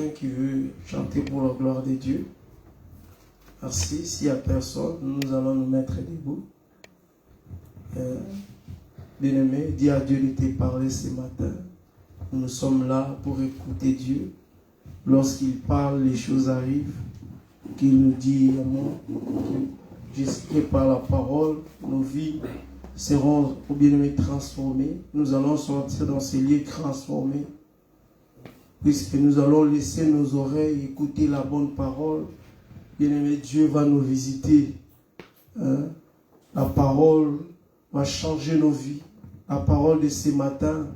quelqu'un qui veut chanter pour la gloire de Dieu? Merci. S'il n'y a personne, nous allons nous mettre debout. Bien-aimé, dis à Dieu de te parler ce matin. Nous sommes là pour écouter Dieu. Lorsqu'il parle, les choses arrivent. Qu'il nous dit, que par la parole, nos vies seront, au bien-aimé, transformées. Nous allons sortir dans ces lieux transformés. Puisque nous allons laisser nos oreilles écouter la bonne parole. Bien-aimé, Dieu va nous visiter. La parole va changer nos vies. La parole de ce matin,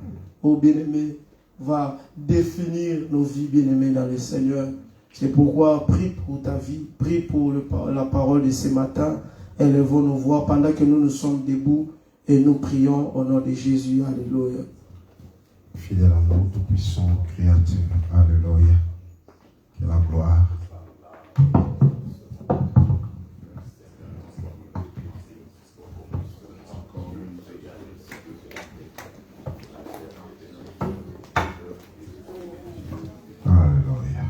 ô bien-aimé, va définir nos vies, bien-aimés, dans le Seigneur. C'est pourquoi prie pour ta vie, prie pour la parole de ce matin. Élevons nos voix pendant que nous sommes debout et nous prions au nom de Jésus. Alléluia. Fidèle amour, tout-puissant, Créateur, Alléluia. Que la gloire. Alléluia.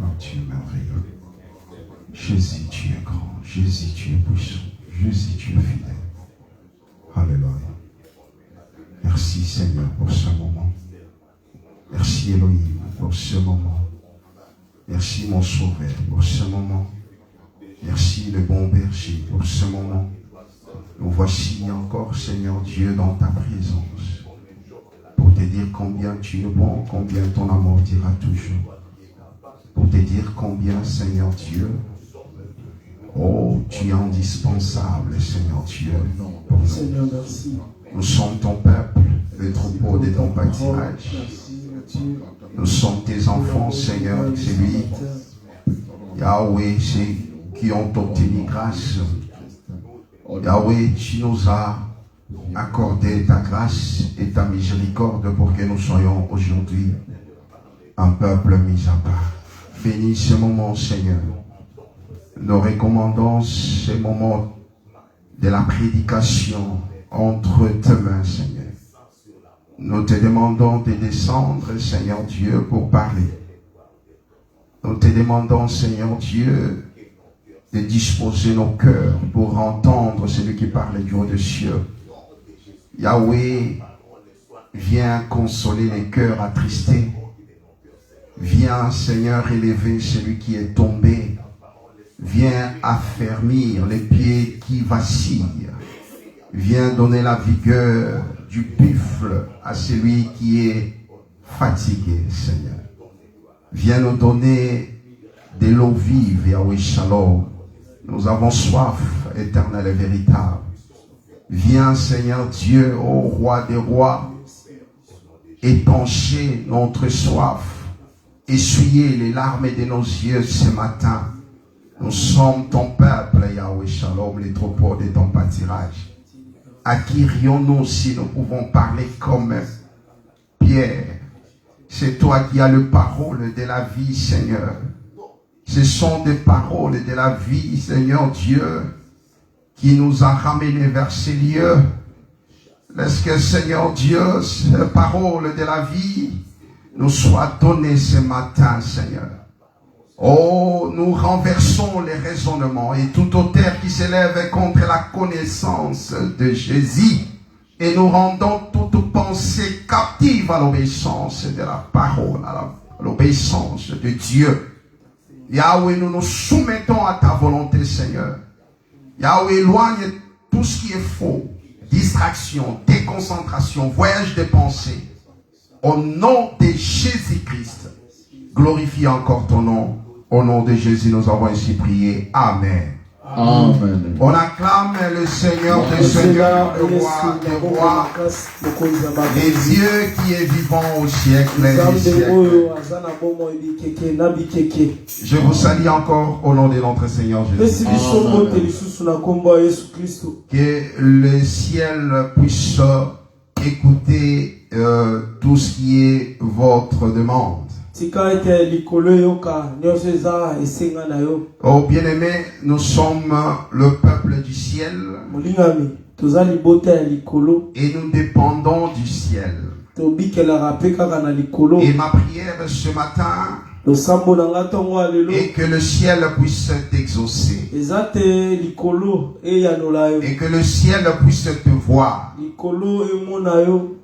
Oh, tu es merveilleux. Jésus, tu es grand. Jésus, tu es puissant. Jésus, tu es fidèle. Alléluia. Merci Seigneur pour ce moment. Merci Elohim pour ce moment. Merci mon Sauveur pour ce moment. Merci le bon berger pour ce moment. Nous voici encore Seigneur Dieu dans ta présence. Pour te dire combien tu es bon, combien ton amour dira toujours. Pour te dire combien Seigneur Dieu, oh tu es indispensable Seigneur Dieu pour nous. Seigneur, merci. Nous sommes ton peuple, le troupeau de ton pâturage. Nous sommes tes enfants, Seigneur, c'est lui, Yahweh, c'est qui ont obtenu grâce. Yahweh, tu nous as accordé ta grâce et ta miséricorde pour que nous soyons aujourd'hui un peuple mis à part. Bénis ce moment, Seigneur. Nous recommandons ce moment de la prédication entre tes mains, Seigneur. Nous te demandons de descendre, Seigneur Dieu, pour parler. Nous te demandons, Seigneur Dieu, de disposer nos cœurs pour entendre celui qui parle du haut des cieux. Yahweh, viens consoler les cœurs attristés. Viens, Seigneur, élever celui qui est tombé. Viens affermir les pieds qui vacillent. Viens donner la vigueur du buffle à celui qui est fatigué, Seigneur. Viens nous donner de l'eau vive, Yahweh Shalom. Nous avons soif, éternel et véritable. Viens, Seigneur Dieu, ô roi des rois, épancher notre soif, essuyer les larmes de nos yeux ce matin. Nous sommes ton peuple, Yahweh Shalom, les troupeaux de ton pâturage. À qui rions-nous si nous pouvons parler comme Pierre? C'est toi qui as le parole de la vie, Seigneur. Ce sont des paroles de la vie, Seigneur Dieu, qui nous a ramenés vers ces lieux. Laisse que, Seigneur Dieu, ces paroles de la vie nous soient données ce matin, Seigneur. Oh, nous renversons les raisonnements et tout auteur qui s'élève contre la connaissance de Jésus. Et nous rendons toute pensée captive à l'obéissance de la parole, à l'obéissance de Dieu. Yahweh, nous nous soumettons à ta volonté, Seigneur. Yahweh, éloigne tout ce qui est faux, distraction, déconcentration, voyage de pensée. Au nom de Jésus-Christ, glorifie encore ton nom. Au nom de Jésus, nous avons ainsi prié. Amen. Amen. On acclame le Seigneur des Seigneurs, le roi des rois, les Dieu qui est vivant au siècle des siècles. Je vous salue encore au nom de notre Seigneur Jésus. Que le ciel puisse écouter tout ce qui est votre demande. Oh bien-aimé, nous sommes le peuple du ciel et nous dépendons du ciel. Et ma prière ce matin est que le ciel puisse t'exaucer et que le ciel puisse te voir,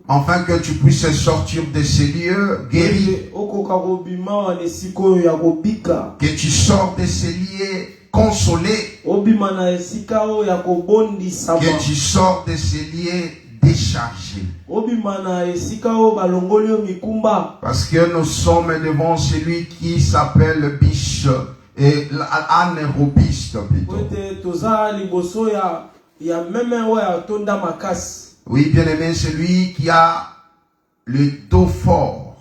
afin que tu puisses sortir de ces lieux guéris, que tu sors de ces lieux consolé, que tu sors de ces lieux déchargés. Parce que nous sommes devant celui qui s'appelle biche et anaérobiste plutôt. Oui, bien aimé, celui qui a le dos fort,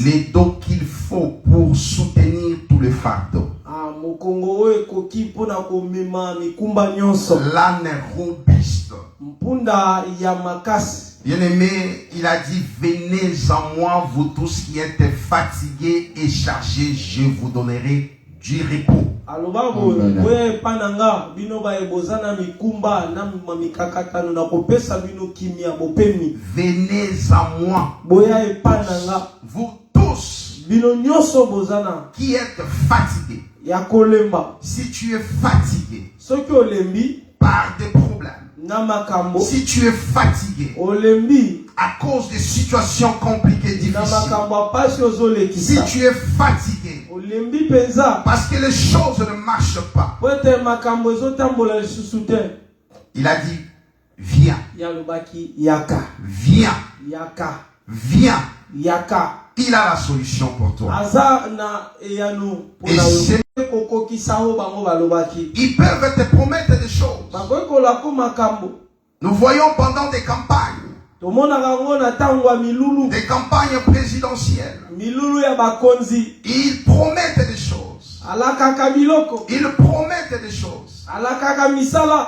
les dos qu'il faut pour soutenir tous les fardeaux. L'anaérobiste. Bien aimé, il a dit, venez à moi, vous tous qui êtes fatigués et chargés, je vous donnerai du repos. Venez à moi, vous tous qui êtes fatigués. Si tu es fatigué par des problèmes, si tu es fatigué à cause des situations compliquées, difficiles, si tu es fatigué parce que les choses ne marchent pas, il a dit, viens, viens, viens. Il a la solution pour toi. Et ils peuvent te promettre des choses. Nous voyons pendant des campagnes, des campagnes présidentielles, ils promettent des choses. Ils promettent des choses.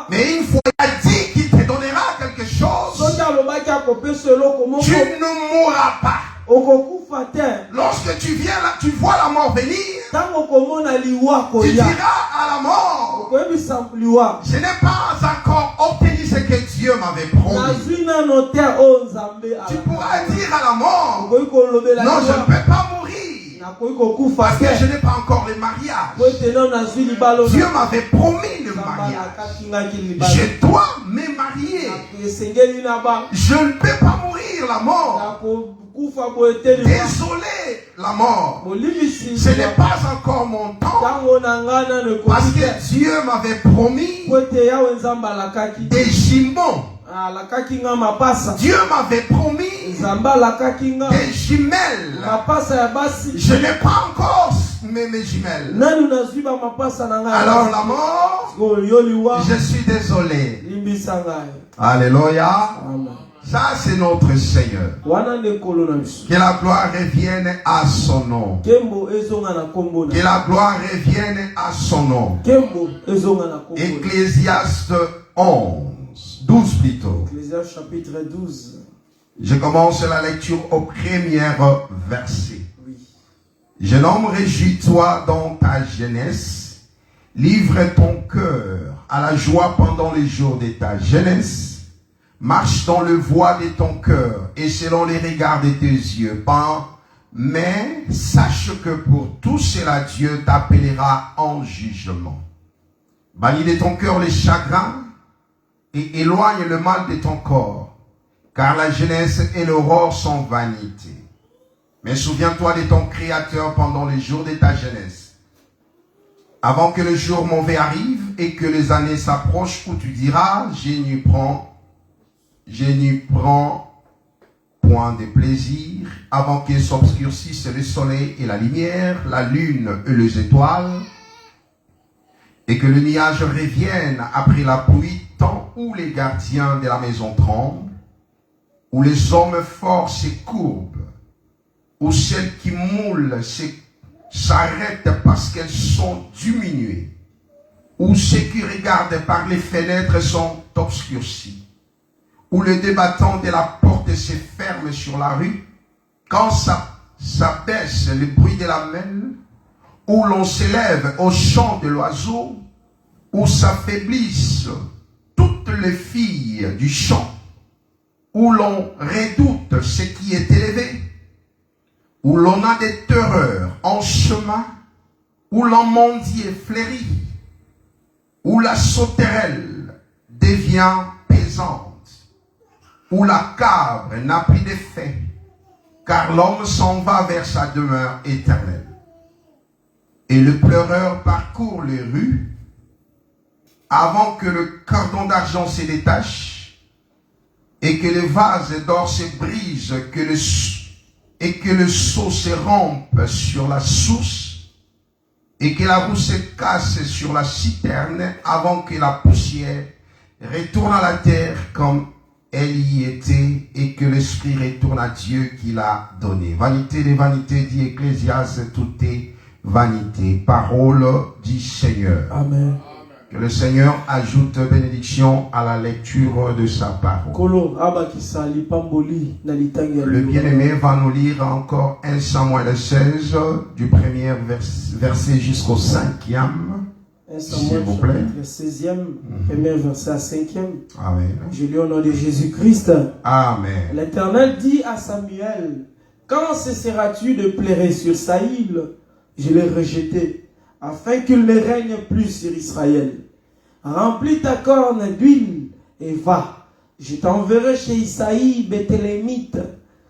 Mais une fois il a dit qu'il te donnera quelque chose, tu ne mourras pas. Lorsque tu viens là, tu vois la mort venir, tu diras à la mort, je n'ai pas encore obtenu ce que Dieu m'avait promis. Tu pourras dire à la mort, non, je ne peux pas mourir parce que je n'ai pas encore le mariage. Dieu m'avait promis le mariage. Je dois me marier. Je ne peux pas mourir la mort. Désolé la mort, ce n'est pas encore mon temps, parce que Dieu m'avait promis des jumeaux. Dieu m'avait promis des jumelles. Je n'ai pas encore mes jumelles. Alors la mort, je suis désolé. Alléluia. Ça, c'est notre Seigneur. Que la gloire revienne à son nom. Que la gloire revienne à son nom. Ecclésiaste 12 plutôt. Ecclésiaste chapitre 12. Je commence la lecture au premier verset. Oui. Jeune homme, réjouis-toi dans ta jeunesse. Livre ton cœur à la joie pendant les jours de ta jeunesse. Marche dans le voie de ton cœur et selon les regards de tes yeux. Mais sache que pour tout cela, Dieu t'appellera en jugement. Bannis de ton cœur les chagrins et éloigne le mal de ton corps, car la jeunesse et l'aurore sont vanité. Mais souviens-toi de ton Créateur pendant les jours de ta jeunesse, avant que le jour mauvais arrive et que les années s'approchent où tu diras, je n'y prends point de plaisir, avant qu'il s'obscurcisse le soleil et la lumière, la lune et les étoiles, et que le nuage revienne après la pluie, temps où les gardiens de la maison tremblent, où les hommes forts se courbent, où celles qui moulent s'arrêtent parce qu'elles sont diminuées, où ceux qui regardent par les fenêtres sont obscurcis, où le débattant de la porte se ferme sur la rue, quand sa s'abaisse le bruit de la mêle, où l'on s'élève au chant de l'oiseau, où s'affaiblissent toutes les filles du champ, où l'on redoute ce qui est élevé, où l'on a des terreurs en chemin, où l'emmendie est fléri, où la sauterelle devient pesante, où la cave n'a plus d'effet, car l'homme s'en va vers sa demeure éternelle. Et le pleureur parcourt les rues avant que le cordon d'argent se détache et que le vase d'or se brise et que le seau se rompe sur la source et que la roue se casse sur la citerne avant que la poussière retourne à la terre comme elle y était et que l'esprit retourne à Dieu qui l'a donné. Vanité des vanités, dit Ecclésiaste, tout est vanité. Parole du Seigneur. Amen. Que le Seigneur ajoute bénédiction à la lecture de sa parole. Le bien-aimé va nous lire encore 1 Samuel 16, du premier verset jusqu'au 5e. S'il vous plaît. 16e, premier verset à 5e. Amen. Je lis au nom de Jésus-Christ. Amen. L'Éternel dit à Samuel, quand cesseras-tu de pleurer sur Saïl? Je l'ai rejeté, afin qu'il ne règne plus sur Israël. Remplis ta corne d'huile et va. Je t'enverrai chez Isaïe Béthélémite,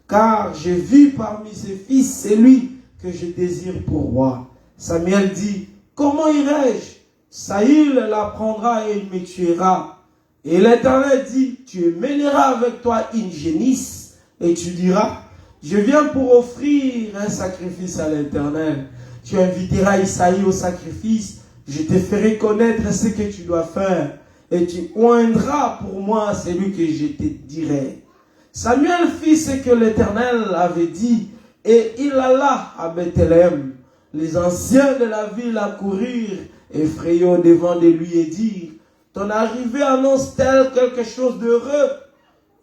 car j'ai vu parmi ses fils celui que je désire pour roi. Samuel dit, comment irai-je? Saïl l'apprendra et il me tuera. Et l'Éternel dit, tu mèneras avec toi une génisse et tu diras, je viens pour offrir un sacrifice à l'Éternel. Tu inviteras Isaïe au sacrifice, je te ferai connaître ce que tu dois faire et tu oindras pour moi celui que je te dirai. Samuel fit ce que l'Éternel avait dit et il alla à Bethléem. Les anciens de la ville accourirent effrayés au devant de lui et dirent, ton arrivée annonce-t-elle quelque chose d'heureux?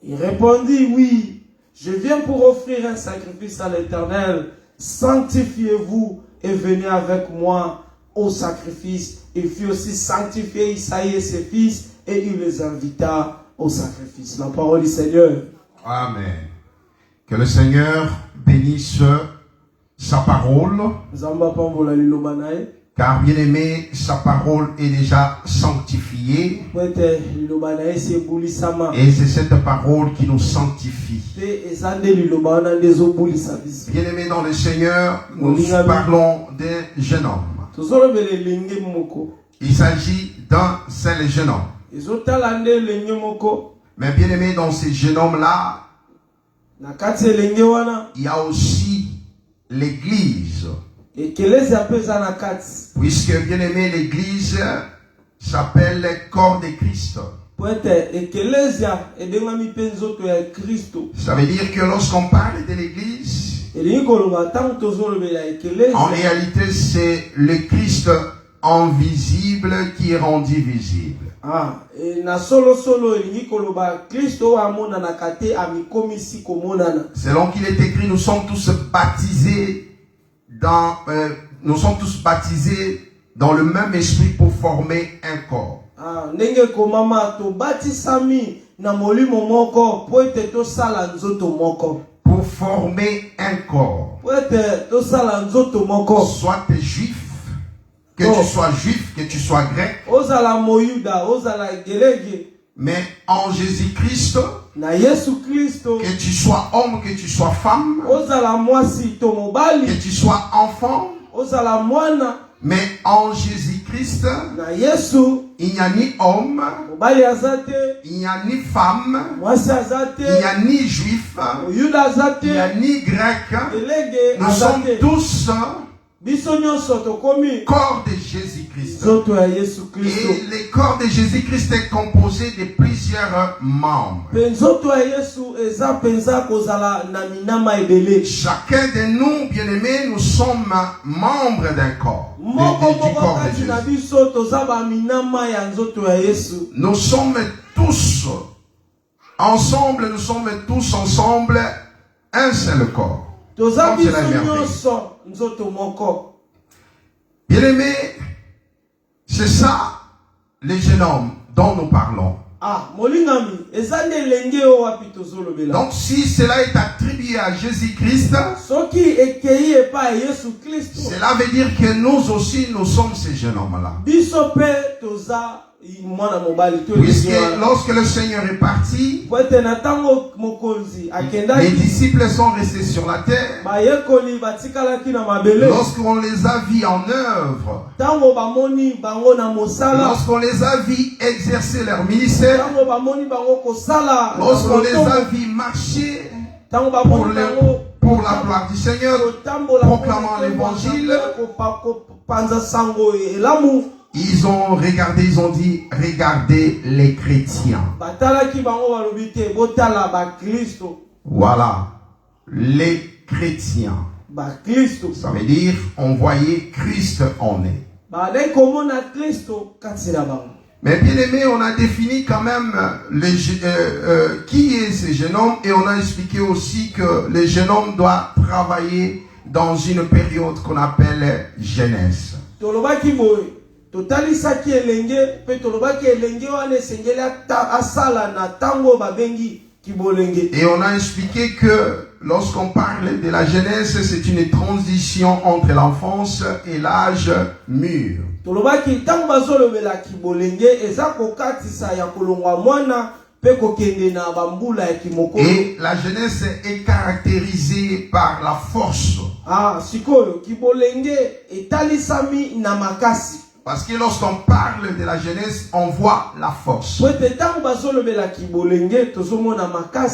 Il répondit, oui, je viens pour offrir un sacrifice à l'Éternel. Sanctifiez-vous et venez avec moi au sacrifice. Il fit aussi sanctifier Isaïe et ses fils et il les invita au sacrifice. La parole du Seigneur. Amen. Que le Seigneur bénisse sa parole. Car bien aimé, sa parole est déjà sanctifiée. Et c'est cette parole qui nous sanctifie. Bien aimé dans le Seigneur, nous parlons d'un jeune homme. Il s'agit d'un seul jeune homme. Mais bien aimé dans ce jeune homme-là, il y a aussi l'église. Puisque bien aimé, l'église s'appelle le corps de Christ. Ça veut dire que lorsqu'on parle de l'église, en réalité c'est le Christ invisible qui est rendu visible. Selon qu'il est écrit, nous sommes tous baptisés dans le même esprit pour former un corps. Pour former un corps. Soit tu es juif, que tu sois juif, que tu sois grec. Mais en Jésus-Christ, que tu sois homme, que tu sois femme, que tu sois enfant, mais en Jésus-Christ, il n'y a ni homme, il n'y a ni femme, il n'y a ni juif, il n'y a ni grec. Nous sommes tous corps de Jésus-Christ. Et le corps de Jésus-Christ est composé de plusieurs membres. Chacun de nous, bien-aimés, nous sommes membres d'un corps. Du corps de Jésus. Nous sommes tous ensemble un seul corps. Comme cela est merveilleux. Bien-aimé, c'est ça les jeunes hommes dont nous parlons. Donc si cela est attribué à Jésus-Christ, cela veut dire que nous aussi nous sommes ces jeunes hommes-là. Puisque lorsque le Seigneur est parti, les disciples sont restés sur la terre. Lorsqu'on les a vus en œuvre, lorsqu'on les a vus exercer leur ministère, lorsqu'on les a vus marcher pour la gloire du Seigneur, proclamant l'évangile, ils ont regardé, ils ont dit, regardez les chrétiens. Voilà, les chrétiens. Ça veut dire, on voyait Christ en eux. Mais bien aimé, on a défini quand même qui est ce jeune homme, et on a expliqué aussi que le jeune homme doit travailler dans une période qu'on appelle jeunesse. Et on a expliqué que lorsqu'on parle de la jeunesse, c'est une transition entre l'enfance et l'âge mûr. Et la jeunesse est caractérisée par la force. Parce que lorsqu'on parle de la jeunesse, on voit la force.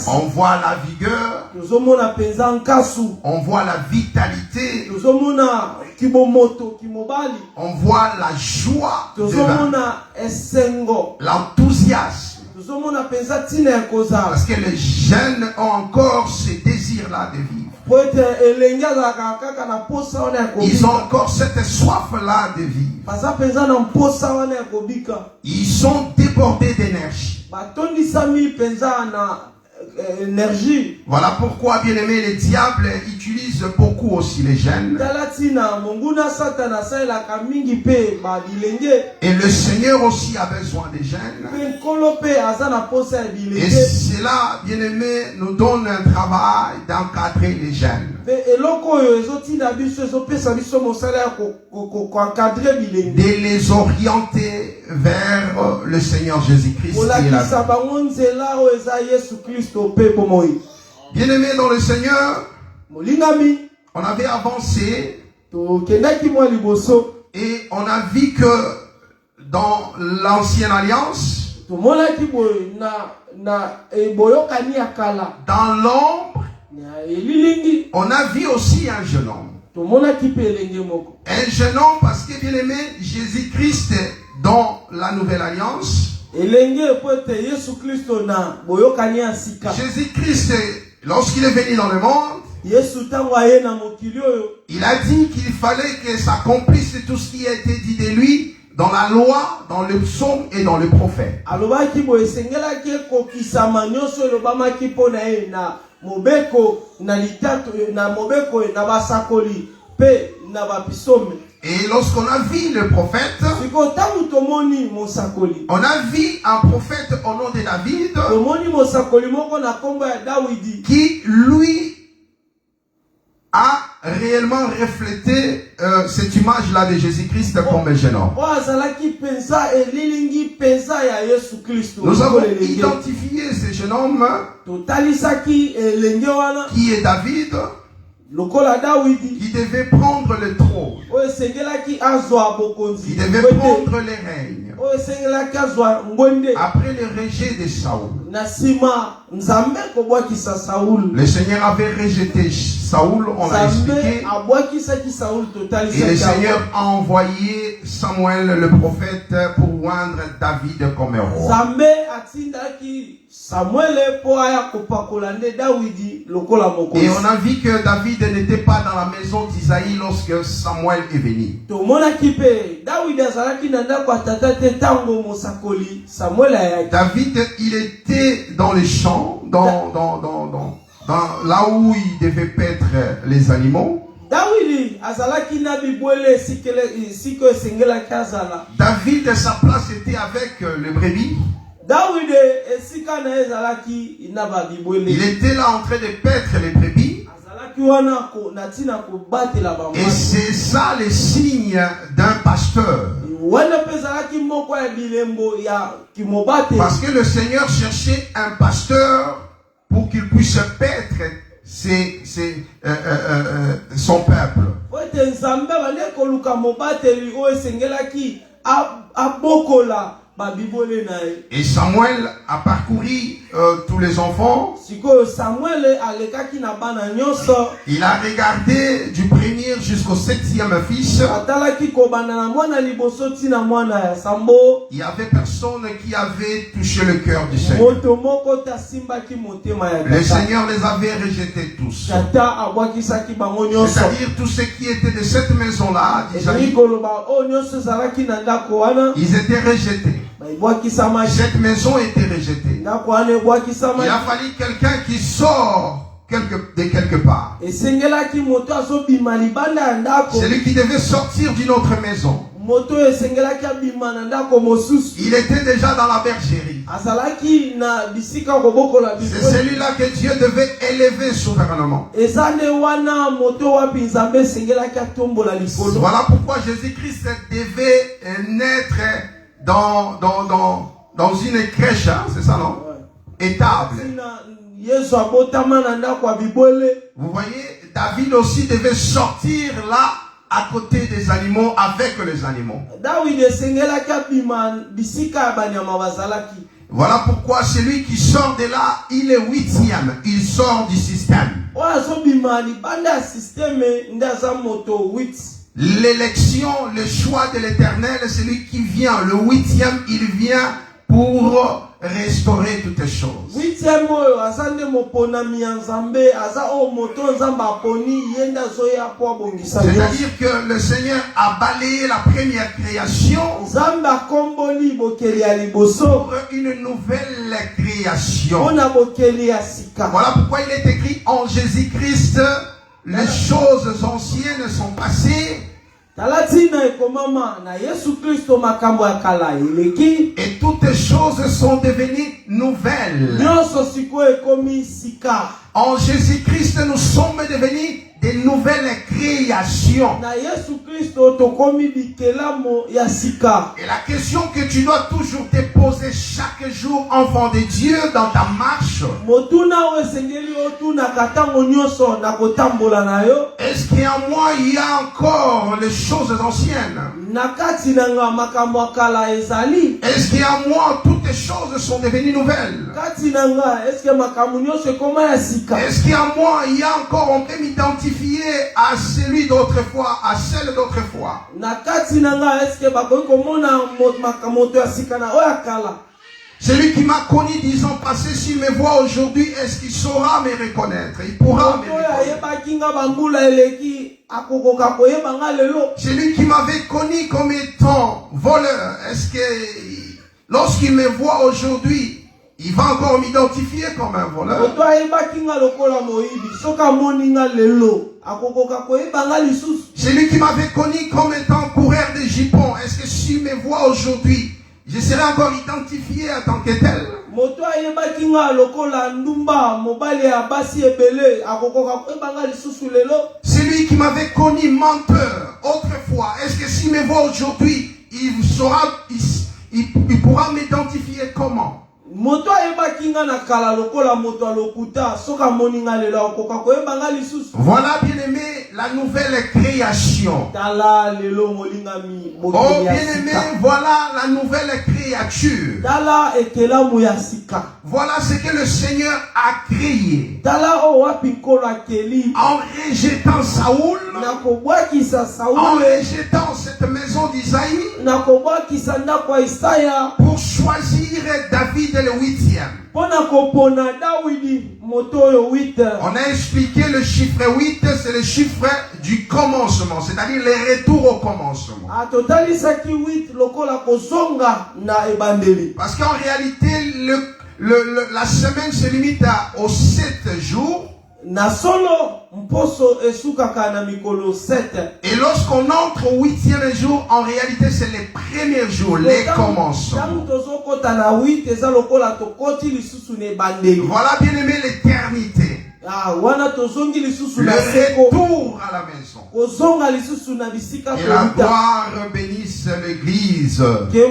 On voit la vigueur. On voit la vitalité. On voit la joie, l'enthousiasme. Parce que les jeunes ont encore ce désir-là de vivre. Ils ont encore cette soif-là de vivre. Ils sont débordés d'énergie. Voilà pourquoi, bien aimé, le diable utilise beaucoup aussi les jeunes. Et le Seigneur aussi a besoin des jeunes. Et cela, bien aimé, nous donne un travail d'encadrer les jeunes. De les orienter vers le Seigneur Jésus-Christ. Bien aimé dans le Seigneur, on avait avancé et on a vu que dans l'ancienne alliance, dans l'ombre, on a vu aussi un jeune homme. Un jeune homme parce que, bien aimé, Jésus-Christ dans la nouvelle alliance, Jésus-Christ, lorsqu'il est venu dans le monde, il a dit qu'il fallait que s'accomplisse tout ce qui a été dit de lui dans la loi, dans le psaume et dans le prophète. Et lorsqu'on a vu le prophète, on a vu un prophète au nom de David qui, lui, a réellement reflété cette image-là de Jésus-Christ comme un jeune homme. Nous avons identifié ce jeune homme qui est David, qui devait prendre le trône, qui devait prendre les règnes après le rejet de Saoul. Le Seigneur avait rejeté Saoul, on l'a expliqué, et le Seigneur a envoyé Samuel le prophète pour oindre David comme roi. Et on a vu que David n'était pas dans la maison d'Isaïe lorsque Samuel est venu. David, il était dans les champs, là où il devait paître les animaux, David, à sa place, était avec le brebis. Il était là en train de paître les brebis. Et c'est ça le signe d'un pasteur. Parce que le Seigneur cherchait un pasteur pour qu'il puisse paître son peuple. Et Samuel a parcouru tous les enfants. Il a regardé du premier jusqu'au 7e fils. Il y avait personne qui avait touché le cœur du Seigneur. Le Seigneur les avait rejetés tous. C'est-à-dire tous ceux qui étaient de cette maison-là, ils étaient rejetés. Cette maison était rejetée. Il a fallu quelqu'un qui sort de quelque part. Celui qui devait sortir d'une autre maison. Il était déjà dans la bergerie. C'est celui-là que Dieu devait élever souverainement. Voilà pourquoi Jésus-Christ devait naître dans une crèche, hein, c'est ça, non? Étable. Vous voyez, David aussi devait sortir là, à côté des animaux, avec les animaux. Voilà pourquoi celui qui sort de là, il est 8e. Il sort du système. L'élection, le choix de l'Éternel, celui qui vient, le 8e, il vient pour restaurer toutes les choses. C'est-à-dire que le Seigneur a balayé la première création pour une nouvelle création. Voilà pourquoi il est écrit en Jésus-Christ, les choses anciennes sont passées. Et toutes les choses sont devenues nouvelles. En Jésus-Christ, nous sommes devenus des nouvelles créations. Et la question que tu dois toujours te poser chaque jour, enfant de Dieu, dans ta marche, est-ce qu'en moi il y a encore les choses anciennes? Est-ce qu'en moi toutes les choses sont devenues nouvelles? Est-ce qu'en moi il y a encore, on peut m'identifier à celui d'autrefois, à celle d'autrefois? Celui qui m'a connu 10 ans passés, s'il me voit aujourd'hui, est-ce qu'il saura me reconnaître? Il pourra me reconnaître. Celui qui m'avait connu comme étant voleur, est-ce que lorsqu'il me voit aujourd'hui, il va encore m'identifier comme un voleur? Celui qui m'avait connu comme étant coureur de jupons, est-ce que s'il me voit aujourd'hui, je serai encore identifié en tant que tel? Celui qui m'avait connu menteur autrefois, est-ce que s'il me voit aujourd'hui, il pourra m'identifier comment? Voilà, bien aimé, la nouvelle création. Oh bien aimé, voilà la nouvelle créature. Voilà ce que le Seigneur a créé. En rejetant Saoul, en rejetant cette maison d'Isaïe, pour choisir David le 8e. On a expliqué le chiffre 8, c'est le chiffre du commencement, c'est-à-dire le retour au commencement. Parce qu'en réalité, la semaine se limite aux 7 jours. Na solo mposo esukaka na mikolo 7. Et lorsqu'on entre au 8e jour, en réalité c'est les premiers jours, les commencements. Voilà bien aimé l'éternité. Le retour à la maison. Que la gloire bénisse l'église. Que la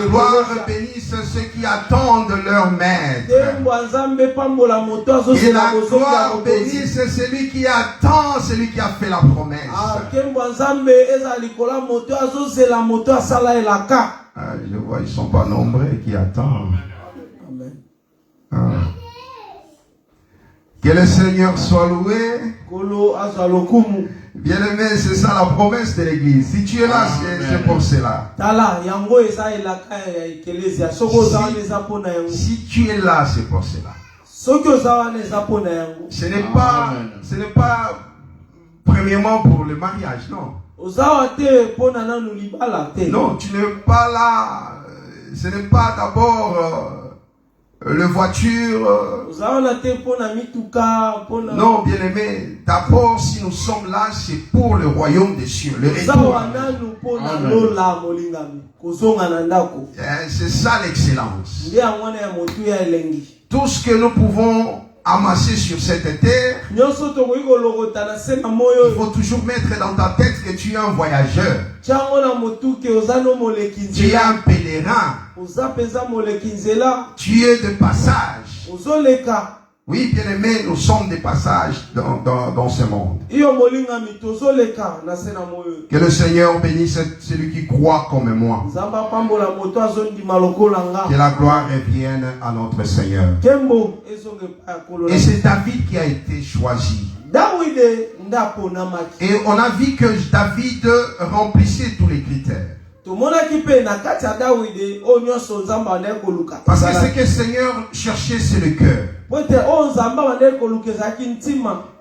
gloire bénisse ceux qui attendent leur maître. Que la gloire bénisse celui qui attend, celui qui a fait la promesse. Je vois, ils ne sont pas nombreux qui attendent. Amen. Que le Seigneur soit loué. Bien aimé, c'est ça la promesse de l'église. Si tu es là, c'est pour cela. Si tu es là, c'est pour cela. Ce n'est pas premièrement pour le mariage, non. Non, tu n'es pas là. Ce n'est pas d'abord le voiture. Non, bien aimé. D'abord, si nous sommes là, c'est pour le royaume des cieux. Le retour. C'est ça l'excellence. Tout ce que nous pouvons amasser sur cette terre, il faut toujours mettre dans ta tête que tu es un voyageur. Tu es un pèlerin. Tu es de passage. Oui, bien aimé, nous sommes des passages dans ce monde. Que le Seigneur bénisse celui qui croit comme moi. Que la gloire revienne à notre Seigneur. Et c'est David qui a été choisi. Et on a vu que David remplissait tous les critères. Parce que ce que le Seigneur cherchait, c'est le cœur.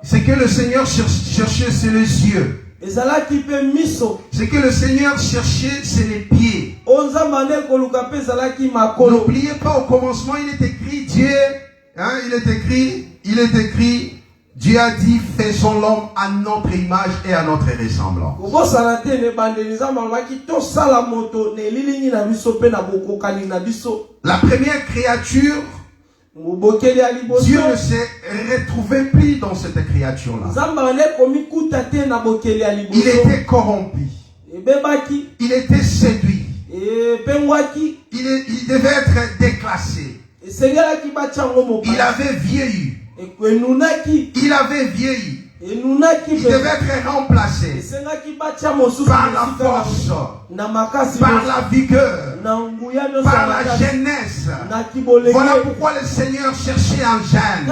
Ce que le Seigneur cherchait, c'est les yeux. Ce que le Seigneur cherchait, c'est les pieds. N'oubliez pas, au commencement, il est écrit, Dieu, il est écrit, Dieu a dit, faisons l'homme à notre image et à notre ressemblance. La première créature, Dieu ne s'est retrouvé plus dans cette créature-là. Il était corrompu. Il était séduit. Il devait être déclassé. Il avait vieilli. Il avait vieilli. Il devait être remplacé par la force, par la vigueur, par la jeunesse. Voilà pourquoi le Seigneur cherchait un jeune.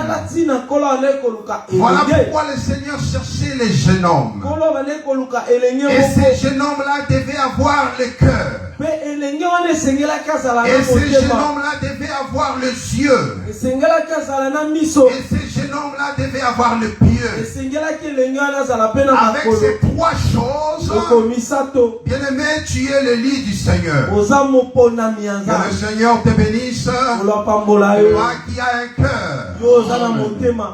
Voilà pourquoi le Seigneur cherchait les jeunes hommes. Et ces jeunes hommes-là devaient avoir le cœur. Et ces jeunes hommes-là devaient avoir les yeux. Et ces jeunes hommes-là devaient avoir le pied. Avec ces trois choses, bien aimé, tu es le lit du Seigneur. Que le Seigneur te bénisse. Toi qui as un cœur.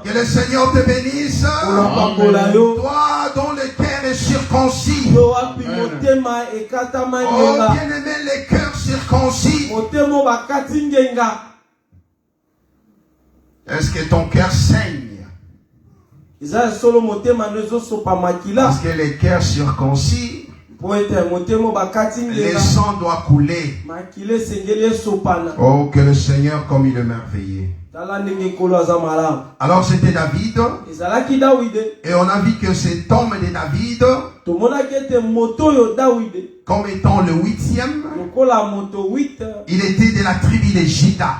Que le Seigneur te bénisse. Toi dont le cœur est circoncis. Oh bien aimé, le cœur circoncis. Est-ce que ton cœur saigne? Parce que le cœur circoncis, le sang doit couler. Oh, que le Seigneur, comme il est merveilleux. Alors c'était David. Et on a vu que cet homme de David, comme étant le 8e, il était de la tribu de Juda.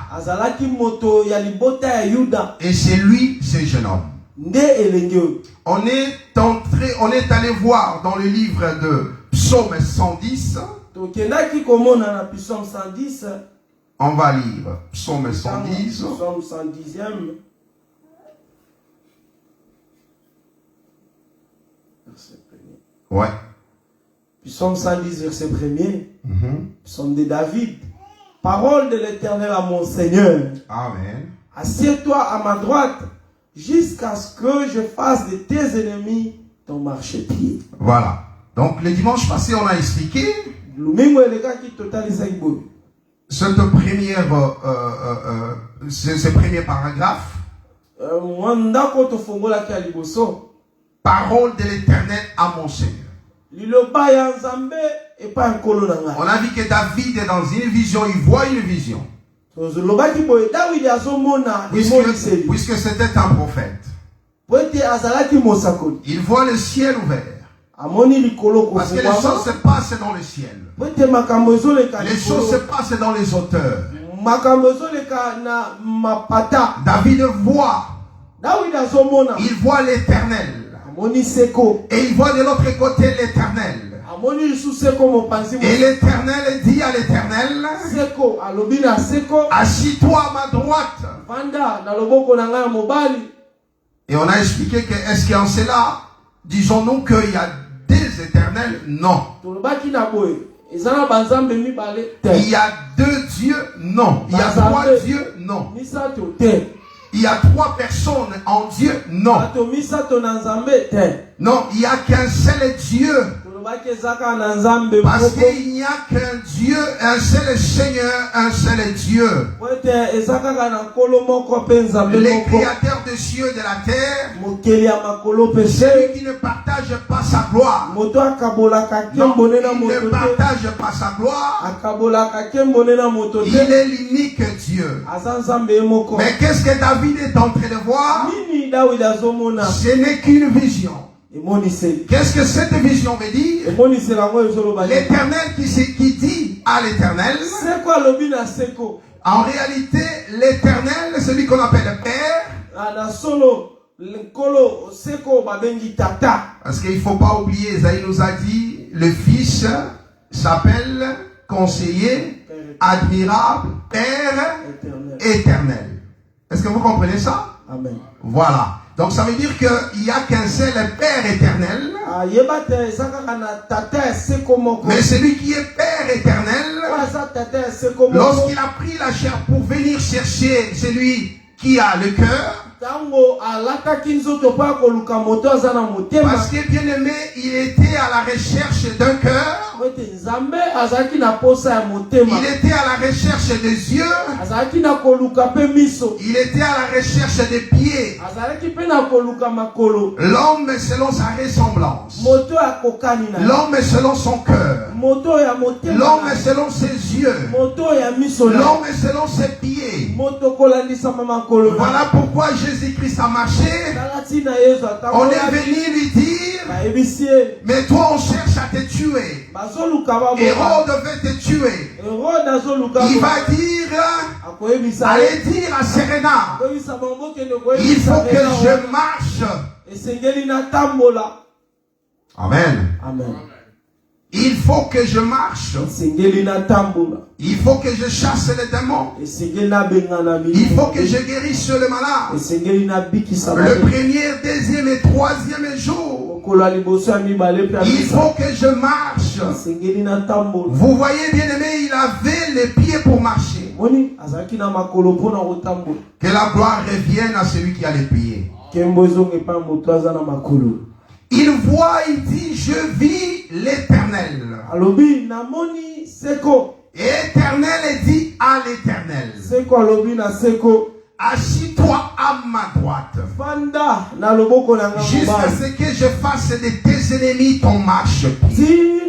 Et c'est lui, ce jeune homme. On est allé voir dans le livre de Psaume 110. On va lire Psaume 110. Psaume 110e. Verset 1er. Ouais. Psaume 110, verset 1er. Psaume de David. Parole de l'Éternel à mon Seigneur. Amen. Assieds-toi à ma droite jusqu'à ce que je fasse de tes ennemis ton marchepied. Voilà. Donc, le dimanche passé, on a expliqué cette première, ce premier paragraphe. Parole de l'Éternel à mon Seigneur. On a vu que David est dans une vision, il voit une vision. Puisque c'était un prophète. Il voit le ciel ouvert. Parce que les choses se passent dans le ciel. Les choses se passent dans les hauteurs. David voit. Il voit l'Éternel. Et il voit de l'autre côté l'Éternel. Et l'Éternel dit à l'Éternel, assis-toi à ma droite. Et on a expliqué que est-ce qu'en cela, disons-nous qu'il y a des éternels? Non. Il y a deux dieux? Non. Il y a trois dieux? Non. Il y a trois personnes en Dieu? Non. Non, il n'y a qu'un seul Dieu. Parce qu'il n'y a qu'un Dieu, un seul Seigneur, un seul Dieu. Le créateur des cieux et de la terre. Celui qui ne partage pas sa gloire. Non, il ne partage pas sa gloire. Il est l'unique Dieu. Mais qu'est-ce que David est en train de voir? Ce n'est qu'une vision. Qu'est-ce que cette vision veut dire? L'Éternel qui dit à l'Éternel. En réalité, l'Éternel, celui qu'on appelle le Père. Parce qu'il ne faut pas oublier, Isaïe nous a dit, le Fils s'appelle conseiller, admirable, Père éternel. Est-ce que vous comprenez ça? Amen. Voilà. Donc ça veut dire qu'il n'y a qu'un seul Père éternel. Mais celui qui est Père éternel, lorsqu'il a pris la chair pour venir chercher celui qui a le cœur, parce que bien aimé, il était à la recherche d'un cœur. Il était à la recherche des yeux. Il était à la recherche des pieds. L'homme selon sa ressemblance. L'homme selon son cœur. L'homme selon ses yeux. L'homme selon ses pieds. Voilà pourquoi Jésus-Christ a marché. On est venu lui dire, mais toi on cherche à te tuer. Hérode veut te tuer. Il va dire, allez dire à Serena, il faut que je marche. Amen. Amen. Il faut que je marche. Il faut que je chasse les démons. Il faut que je guérisse le malade. Le premier, deuxième et troisième jour. Il faut que je marche. Vous voyez bien aimé, il avait les pieds pour marcher. Que la gloire revienne à celui qui a les pieds. Il voit, il dit, je vis l'Éternel. Éternel dit à l'Éternel, assis-toi à ma droite, jusqu'à ce que je fasse de tes ennemis ton marchepied.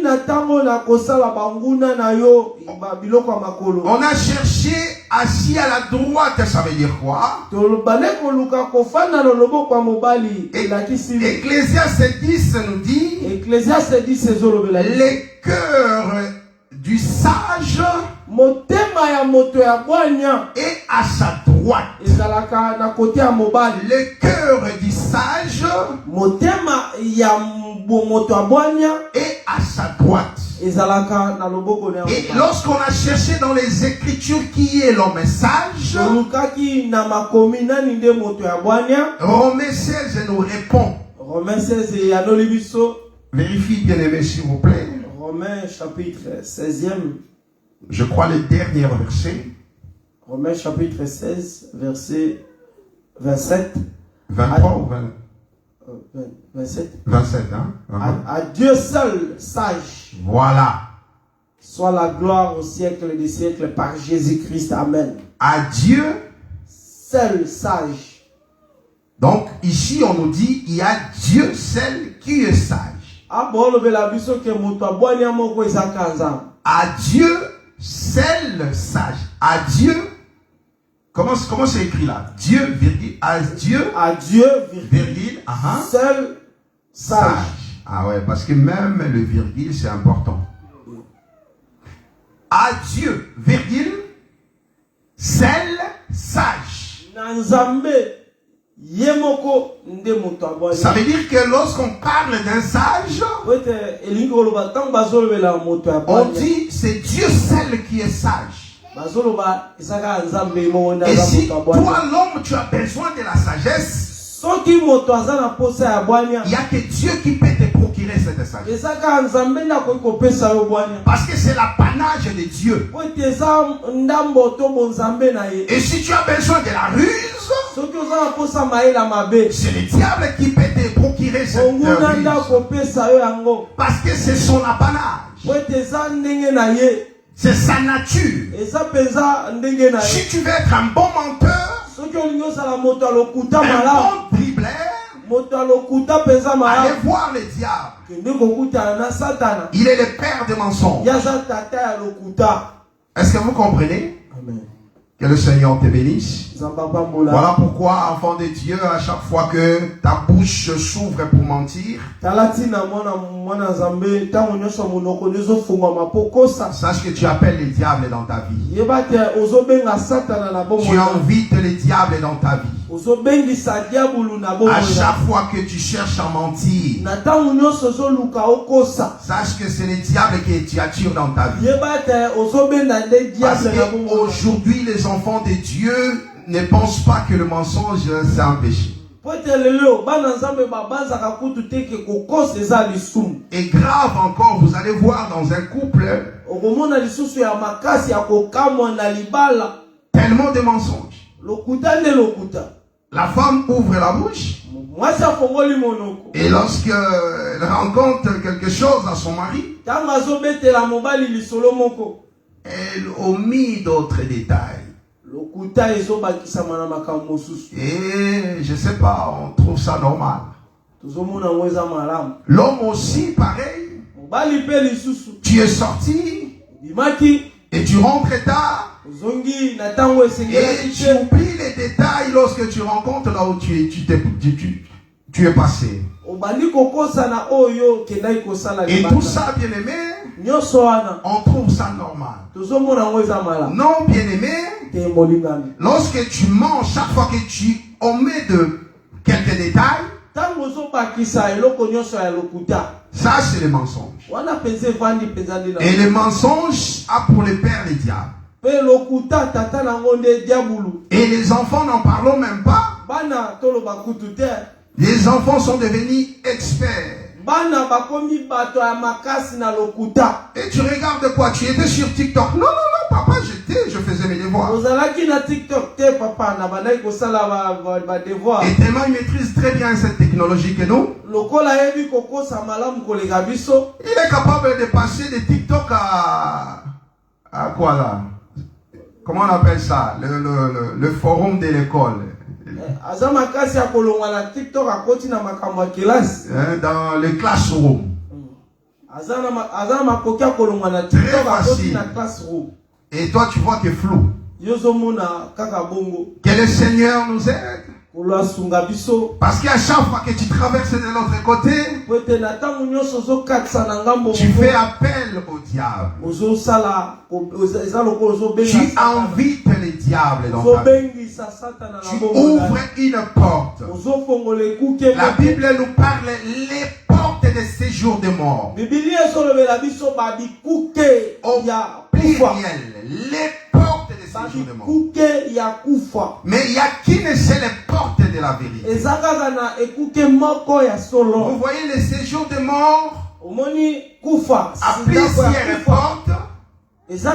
On a cherché assis à la droite, ça veut dire quoi? Ecclésiaste 10 nous dit, le cœur du sage est à sa droite. Le cœur du sage est à sa droite. Et lorsqu'on a cherché dans les Écritures qui est l'homme sage, Romains 16 nous répond. Vérifie bien aimé s'il vous plaît. Romains chapitre 16e. Je crois le dernier verset. Romains chapitre 16, verset 27. 23 ou 27. 27, hein? À Dieu seul, sage. Voilà. Soit la gloire au siècle des siècles par Jésus-Christ. Amen. À Dieu seul, sage. Donc, ici, on nous dit, il y a Dieu seul qui est sage. À Dieu seul sage. À Dieu, comment c'est écrit là? Dieu, virgule, à Dieu, virgule, seul sage. Ah ouais, parce que même le virgule, c'est important. À Dieu, virgule, seul sage. Ça veut dire que lorsqu'on parle d'un sage, on dit c'est Dieu seul qui est sage. Et si toi l'homme tu as besoin de la sagesse, il n'y a que Dieu qui peut te procurer cette sagesse. Parce que c'est l'apanage de Dieu. Et si tu as besoin de la ruse, c'est le diable qui peut te procurer cette ruse. Parce que c'est son apanage. C'est sa nature. Si tu veux être un bon menteur, un bon dribbleur, allez voir le diable. Il est le père des mensonges. Est-ce que vous comprenez? Amen. Que le Seigneur te bénisse. Voilà pourquoi, enfant de Dieu, à chaque fois que ta bouche s'ouvre pour mentir, sache que tu appelles le diable dans ta vie. Tu invites le diable dans ta vie. À chaque fois que tu cherches à mentir, sache que c'est le diable que tu attires dans ta vie. Parce qu'aujourd'hui, les enfants de Dieu ne pensent pas que le mensonge c'est un péché. Et grave encore, vous allez voir dans un couple tellement de mensonges. La femme ouvre la bouche et lorsqu'elle rencontre quelque chose à son mari, elle omit d'autres détails. Et je sais pas, on trouve ça normal. L'homme aussi, pareil. Tu es sorti et tu rentres tard. Et tu oublies les détails lorsque tu rencontres là où tu es passé. Et tout ça, bien aimé, on trouve ça normal. Non, bien aimé, lorsque tu mens, chaque fois que tu omets de quelques détails, ça c'est le mensonge. Et le mensonge a pour le père le diable. Et les enfants n'en parlons même pas. Les enfants sont devenus experts. Et tu regardes quoi? Tu étais sur TikTok? Non, non, non, papa, je faisais mes devoirs. Et tellement il maîtrise très bien cette technologie que nous, il est capable de passer de TikTok à quoi là? Comment on appelle ça? Le forum de l'école. Dans le classroom. Très facile. Et toi tu vois que flou. Que le Seigneur nous aide. Parce qu'à chaque fois que tu traverses de l'autre côté, tu fais appel au diable. Tu invites le diable dans ta vie. Tu ouvres une porte. La Bible nous parle les portes de séjour de mort. Au pluriel, les portes de séjour de mort. Mais il y a qu'une seule porte de la vérité. Vous voyez le séjour de mort à plusieurs portes. Ça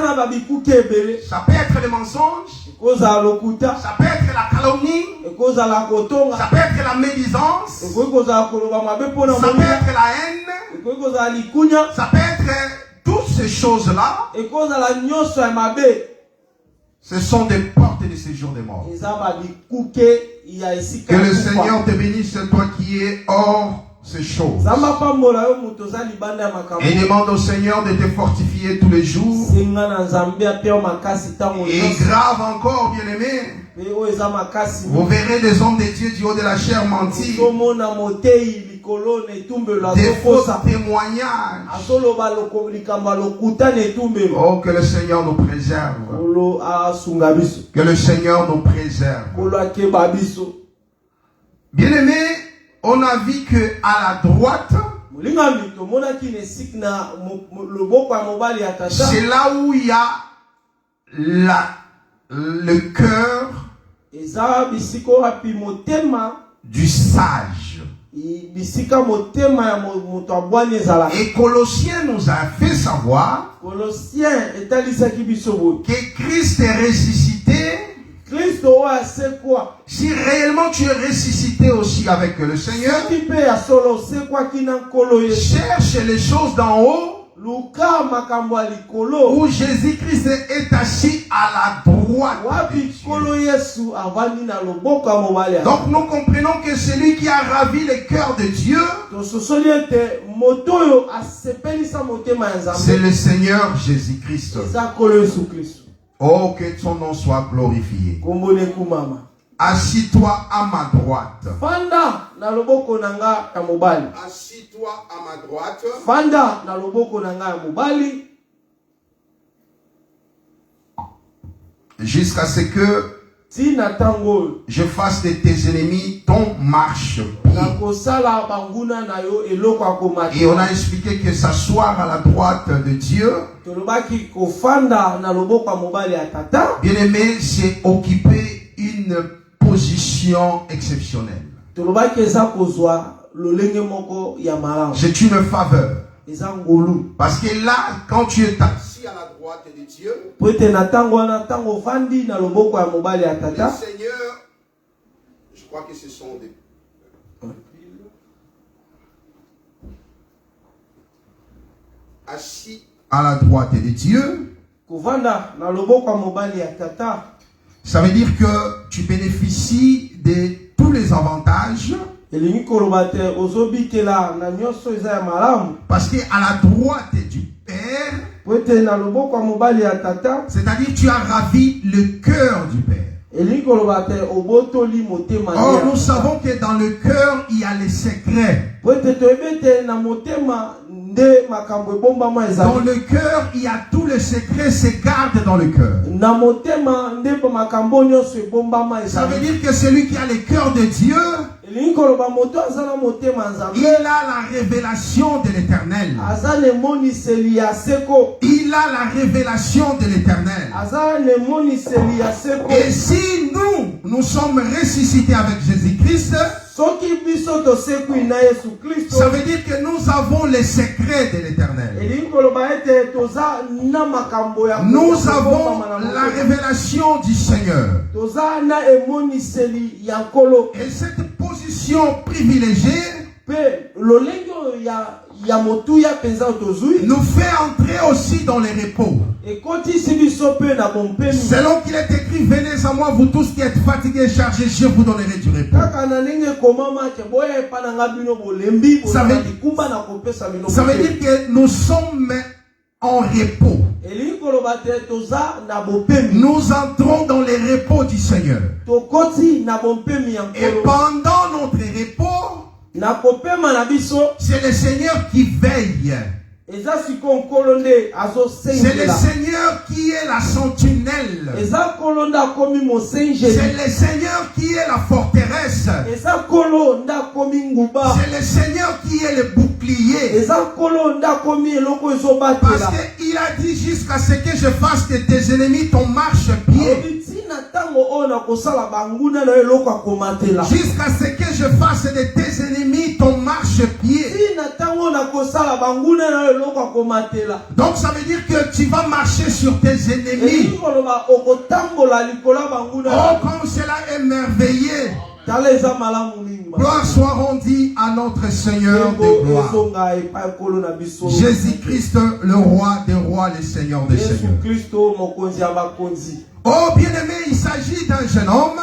peut être le mensonge. Ça peut être la calomnie. Ça peut être la médisance. Ça peut être la haine. Ça peut être toutes ces choses-là. Ce sont des portes de séjour des morts. Que le Seigneur te bénisse, toi qui es hors ces choses. Et demande au Seigneur de te fortifier tous les jours. Et grave encore, bien-aimé, vous verrez des hommes de Dieu du haut de la chair mentir. Des faux témoignages. Oh, que le Seigneur nous préserve. Que le Seigneur nous préserve. Bien-aimé, on a vu que à la droite, c'est là où il y a le cœur du sage. Et Colossiens nous a fait savoir que Christ est ressuscité. Si réellement tu es ressuscité aussi avec le Seigneur, cherche les choses d'en haut où Jésus-Christ est assis à la droite. Donc nous comprenons que celui qui a ravi le cœur de Dieu, c'est le Seigneur Jésus-Christ. Oh, que son nom soit glorifié. Assis-toi à ma droite. Assis-toi à ma droite. Jusqu'à ce que je fasse de tes ennemis ton marche-pied. Et on a expliqué que s'asseoir à la droite de Dieu, bien aimé, c'est occuper une position exceptionnelle. C'est une faveur. Parce que là, quand tu es assis à la droite de Dieu, le Seigneur, je crois que ce sont des... Assis à la droite de Dieu, ça veut dire que tu bénéficies de tous les avantages. Parce qu'à la droite du Père, c'est-à-dire tu as ravi le cœur du Père. Or, nous savons que dans le cœur, il y a les secrets. Dans le cœur, il y a tous les secrets se gardent dans le cœur. Ça veut dire que celui qui a le cœur de Dieu, il a la révélation de l'Éternel. Il a la révélation de l'Éternel. Et si nous sommes ressuscités avec Jésus-Christ, ça veut dire que nous avons les secrets de l'Éternel. Nous avons la révélation du Seigneur. Et cette position privilégiée nous fait entrer aussi dans les repos. Selon qu'il est écrit, venez à moi vous tous qui êtes fatigués et chargés, je vous donnerai du repos. Ça veut dire que nous sommes en repos. Nous entrons dans les repos du Seigneur. Et pendant notre repos, c'est le Seigneur qui veille. C'est le Seigneur qui est la sentinelle. C'est le Seigneur qui est la forteresse. C'est le Seigneur qui est le bouclier. Parce qu'il a dit jusqu'à ce que je fasse de tes ennemis ton marche-pied. Jusqu'à ce que je fasse de tes ennemis ton marchepied. Donc ça veut dire que tu vas marcher sur tes ennemis. Oh, comme cela est merveilleux. Gloire soit rendue à notre Seigneur de gloire. Jésus-Christ, le roi des rois, le Seigneur des seigneurs. Oh bien-aimé, il s'agit d'un jeune homme.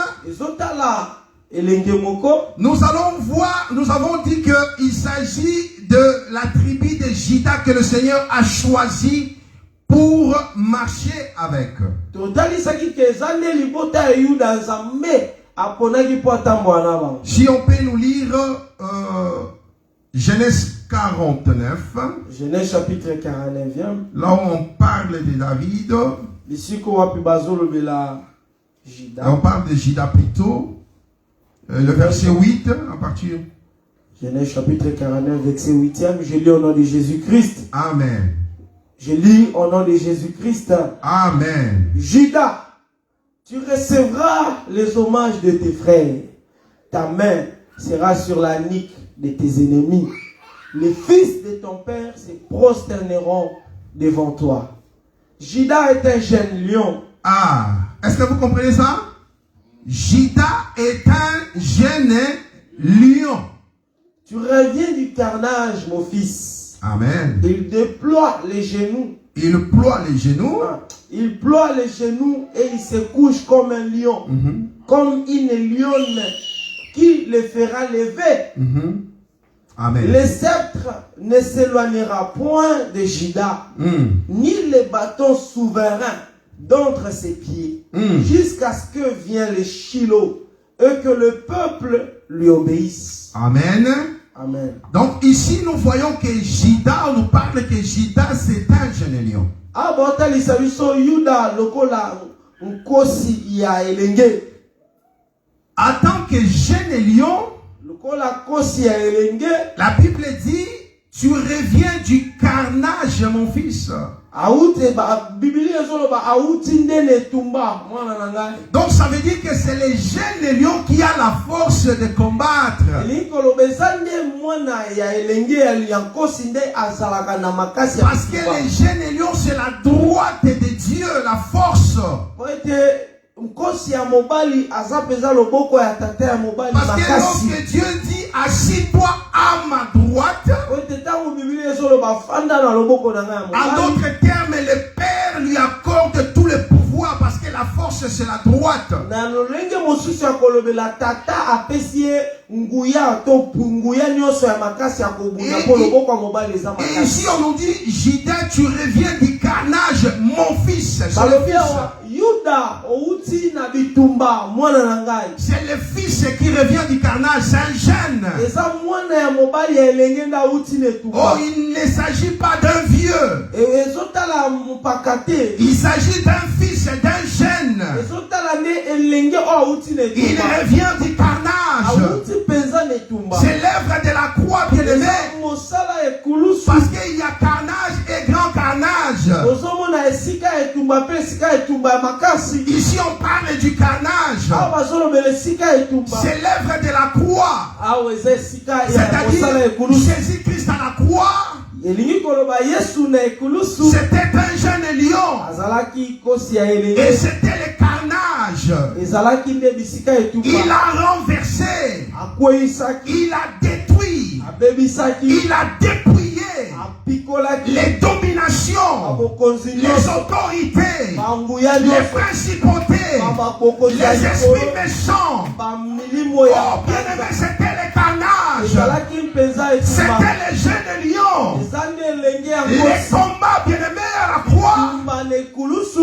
Nous allons voir, nous avons dit qu'il s'agit de la tribu de Juda que le Seigneur a choisi pour marcher avec. Si on peut nous lire Genèse 49. Genèse chapitre 49. Là où on parle de David. On parle de Juda plutôt. Le verset 8 à partir. Genèse chapitre 49, verset 8e. Je lis au nom de Jésus-Christ. Amen. Je lis au nom de Jésus-Christ. Amen. Juda, tu recevras les hommages de tes frères. Ta main sera sur la nuque de tes ennemis. Les fils de ton père se prosterneront devant toi. Juda est un jeune lion. Ah, est-ce que vous comprenez ça? Juda est un jeune lion. Tu reviens du carnage, mon fils. Amen. Il déploie les genoux. Il ploie les genoux. Il ploie les genoux et il se couche comme un lion. Comme une lionne qui le fera lever. Amen. Le sceptre ne s'éloignera point de Juda, ni le bâton souverain d'entre ses pieds, jusqu'à ce que vienne le Shiloh et que le peuple lui obéisse. Amen. Amen. Donc ici nous voyons que Juda, on nous parle que Juda c'est un jeune lion. En tant que jeune lion, la Bible dit, tu reviens du carnage, mon fils. Donc ça veut dire que c'est le jeune lion qui a la force de combattre. Parce que le jeune lion c'est la droite de Dieu, la force. Parce que lorsque Dieu dit assis-toi à ma droite, en d'autres termes, le Père lui accorde tout le pouvoir parce que la force c'est la droite. Et ici on nous dit, Juda, tu reviens du carnage, mon fils. C'est le fils qui revient du carnage, c'est un jeune. Oh, il ne s'agit pas d'un vieux. Il s'agit d'un fils, d'un jeune. Il revient du carnage. C'est l'œuvre de la croix, bien-aimé. Parce qu'il y a carnage et grand carnage. Ici on parle du carnage. C'est l'œuvre de la croix. C'est-à-dire Jésus-Christ à la croix. C'était un jeune lion. Et c'était le carnage. Il a renversé. Il a détruit. Il a dépouillé les dominations, les autorités, les principautés, les esprits méchants. Oh bien-aimé, c'était le carnage. C'était le jeune lion. Les combats, bien-aimé, à la croix,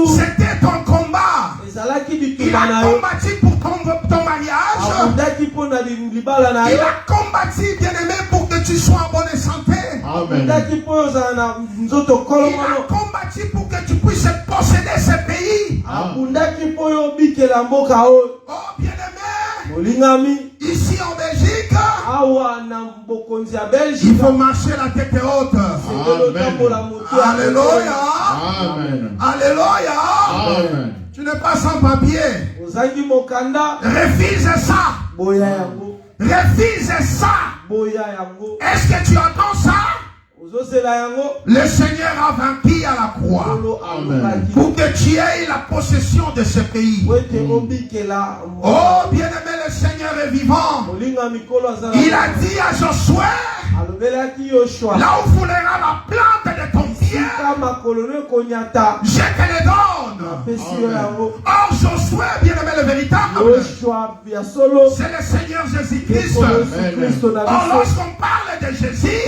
c'était ton combat. Il a combattu pour ton mariage. Il a combattu, bien-aimé, pour que tu sois en bonne santé. Amen. Il a combattu pour que tu puisses posséder ce pays. Oh, bien-aimé, ici en Belgique, il faut marcher la tête haute. Amen. Alléluia. Amen. Alléluia. Amen. Tu n'es pas sans papier. Refuse ça. Refuse ça. Est-ce que tu entends ça? Le Seigneur a vaincu à la croix. Amen. Pour que tu aies la possession de ce pays. Oh, bien-aimé, le Seigneur est vivant. Il a dit à Josué, là où foulera la plante de ton pied, je te le donne. Or, Josué, bien-aimé, le véritable, c'est le Seigneur Jésus-Christ. Or, lorsqu'on parle de Jésus,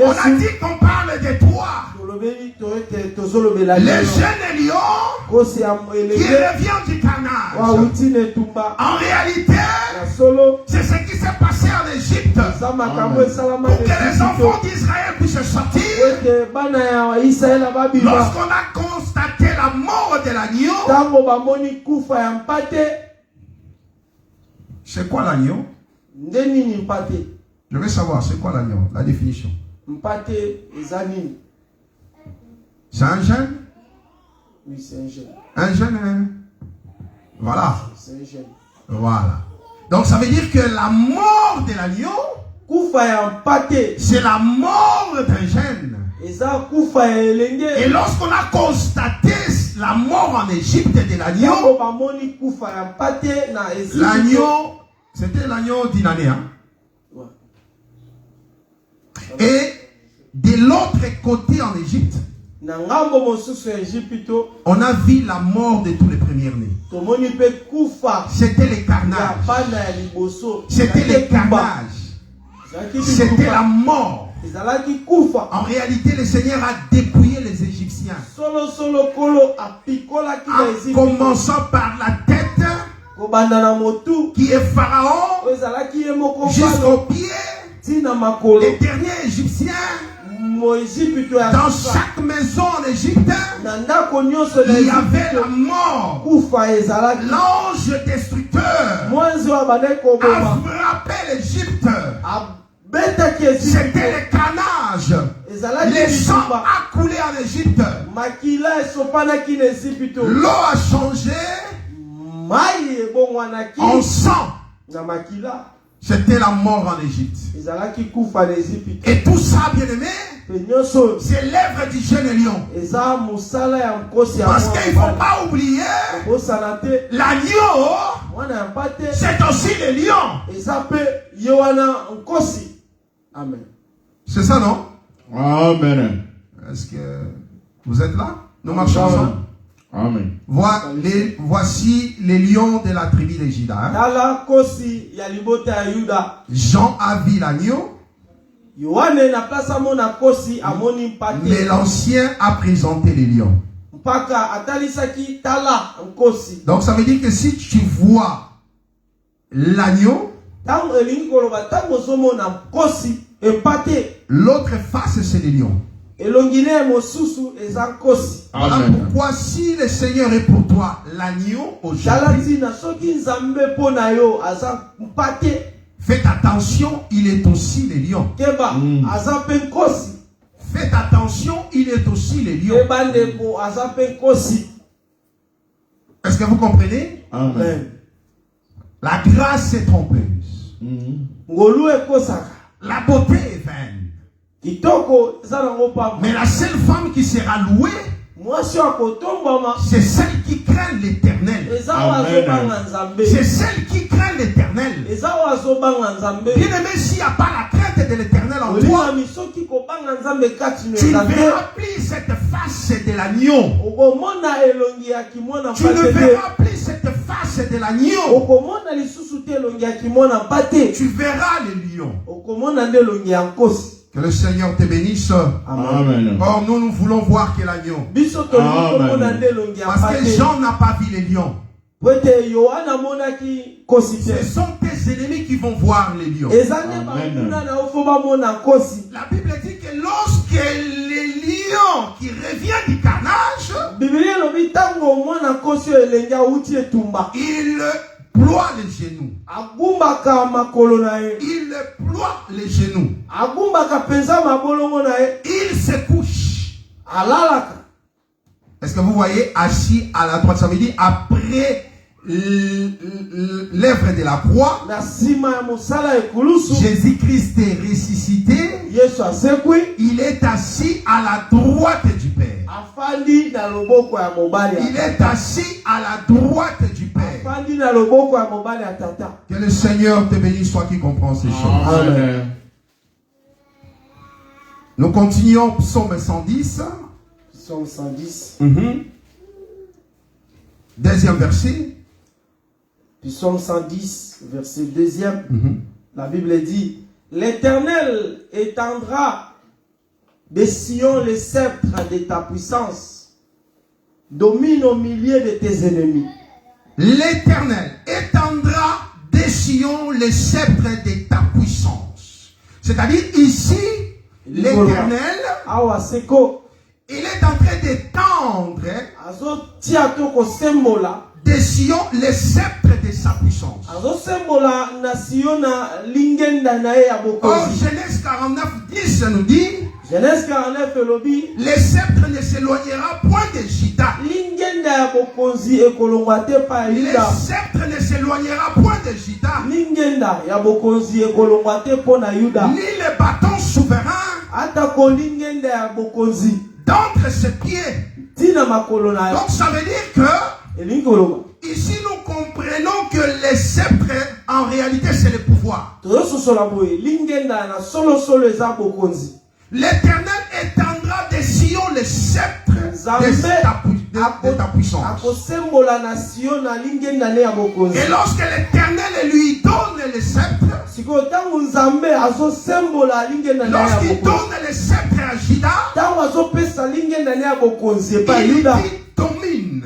on a dit qu'on parle de toi. Le jeune lion qui revient du carnage. En réalité, c'est ce qui s'est passé en Égypte. Pour que les enfants d'Israël puissent sortir. Lorsqu'on a constaté la mort de l'agneau, c'est quoi l'agneau? Je veux savoir, c'est quoi l'agneau? La définition. C'est un gène? Oui, c'est un gène. Un gène. Voilà. C'est un gène. Voilà. Donc ça veut dire que la mort de l'agneau, c'est la mort d'un gène. Et lorsqu'on a constaté la mort en Égypte de l'agneau, l'agneau, c'était l'agneau d'une année. Hein? Et de l'autre côté en Égypte, on a vu la mort de tous les premiers-nés. C'était le carnage. C'était le carnage. C'était la mort. En réalité, le Seigneur a dépouillé les Égyptiens. En commençant par la tête, qui est Pharaon, jusqu'aux pieds. Les derniers Égyptiens, dans chaque maison en Égypte, il y avait la mort. L'ange destructeur a frappé l'Égypte. C'était le carnage. Les sang a coulé en Égypte. L'eau a changé en sang. C'était la mort en Égypte. Et tout ça, bien aimé, c'est l'œuvre du jeune lion. Parce qu'il ne faut pas oublier, l'agneau, c'est aussi le lion. Amen. C'est ça, non? Amen. Est-ce que vous êtes là? Nous marchons ensemble. Amen. Voici les lions de la tribu de Juda. Jean a vu l'agneau, mais l'ancien a présenté les lions. Donc ça veut dire que si tu vois l'agneau, l'autre face c'est les lions. Voilà pourquoi si le Seigneur est pour toi l'agneau aujourd'hui, faites attention, il est aussi le lion. Faites attention, il est aussi le lion. Est-ce que vous comprenez? Amen. La grâce est trompeuse. La beauté est vaine. Mais la seule femme qui sera louée, c'est celle qui craint l'Éternel. C'est celle qui craint l'Éternel. Bien aimé, s'il n'y a pas la crainte de l'Éternel en toi, tu ne verras plus cette face de l'agneau. Tu ne verras plus cette face de l'agneau. Tu verras les lions. Que le Seigneur te bénisse. Amen. Or, nous voulons voir que l'agneau. Parce que Jean n'a pas vu les lions. Ce sont tes ennemis qui vont voir les lions. La Bible dit que lorsque les lions qui reviennent du carnage, ils ploient les genoux. Il ploie les genoux. Il se couche. Est-ce que vous voyez assis à la droite? Ça veut dire après l'œuvre de la croix, Jésus-Christ est ressuscité. Il est assis à la droite du Père. Il est assis à la droite du Père. Que le Seigneur te bénisse, toi qui comprends ces choses. Amen. Nous continuons psaume 110. Psaume 110. Deuxième verset. Psaume 110, verset 2e. La Bible dit: L'Éternel étendra de Sion les sceptres de ta puissance, domine au milieu de tes ennemis. L'Éternel étendra de Sion les sceptres de ta puissance. C'est-à-dire ici, l'Éternel, il est en train d'étendre de Sion les sceptres de sa puissance. Or, Genèse 49, 10 nous dit: Genèse 49, les sceptres ne s'éloignera point de Juda. Les sceptres ne s'éloignera point de Juda. Ni les bâtons souverains d'entre ses pieds. Donc ça veut dire que ici nous comprenons que les sceptres en réalité c'est le pouvoir. L'Éternel étendra de Sion les sceptres de ta puissance. Et lorsque l'Éternel lui donne les sceptres, lorsqu'il donne les sceptres à Juda, il dit: domine.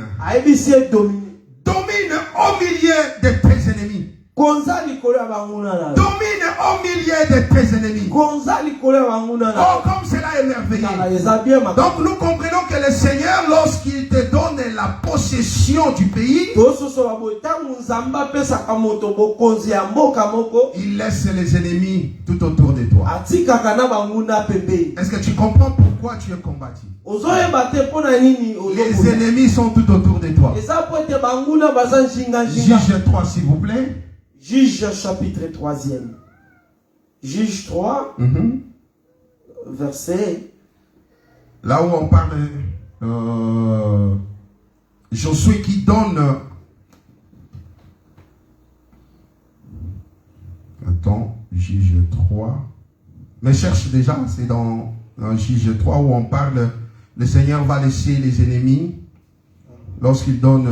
Domine au milieu de tes ennemis. Domine au milieu de tes ennemis. Oh, comme cela est merveilleux. Donc nous comprenons que le Seigneur, lorsqu'il te donne la possession du pays, il laisse les ennemis tout autour de toi. Est-ce que tu comprends pourquoi tu es combattu? Les ennemis sont tout autour de toi. Juge 3, s'il vous plaît. Juge chapitre 3e. Juge 3, verset. Là où on parle Josué qui donne. Attends, Juge 3. Mais cherche déjà, c'est dans Juge 3 où on parle. Le Seigneur va laisser les ennemis lorsqu'il donne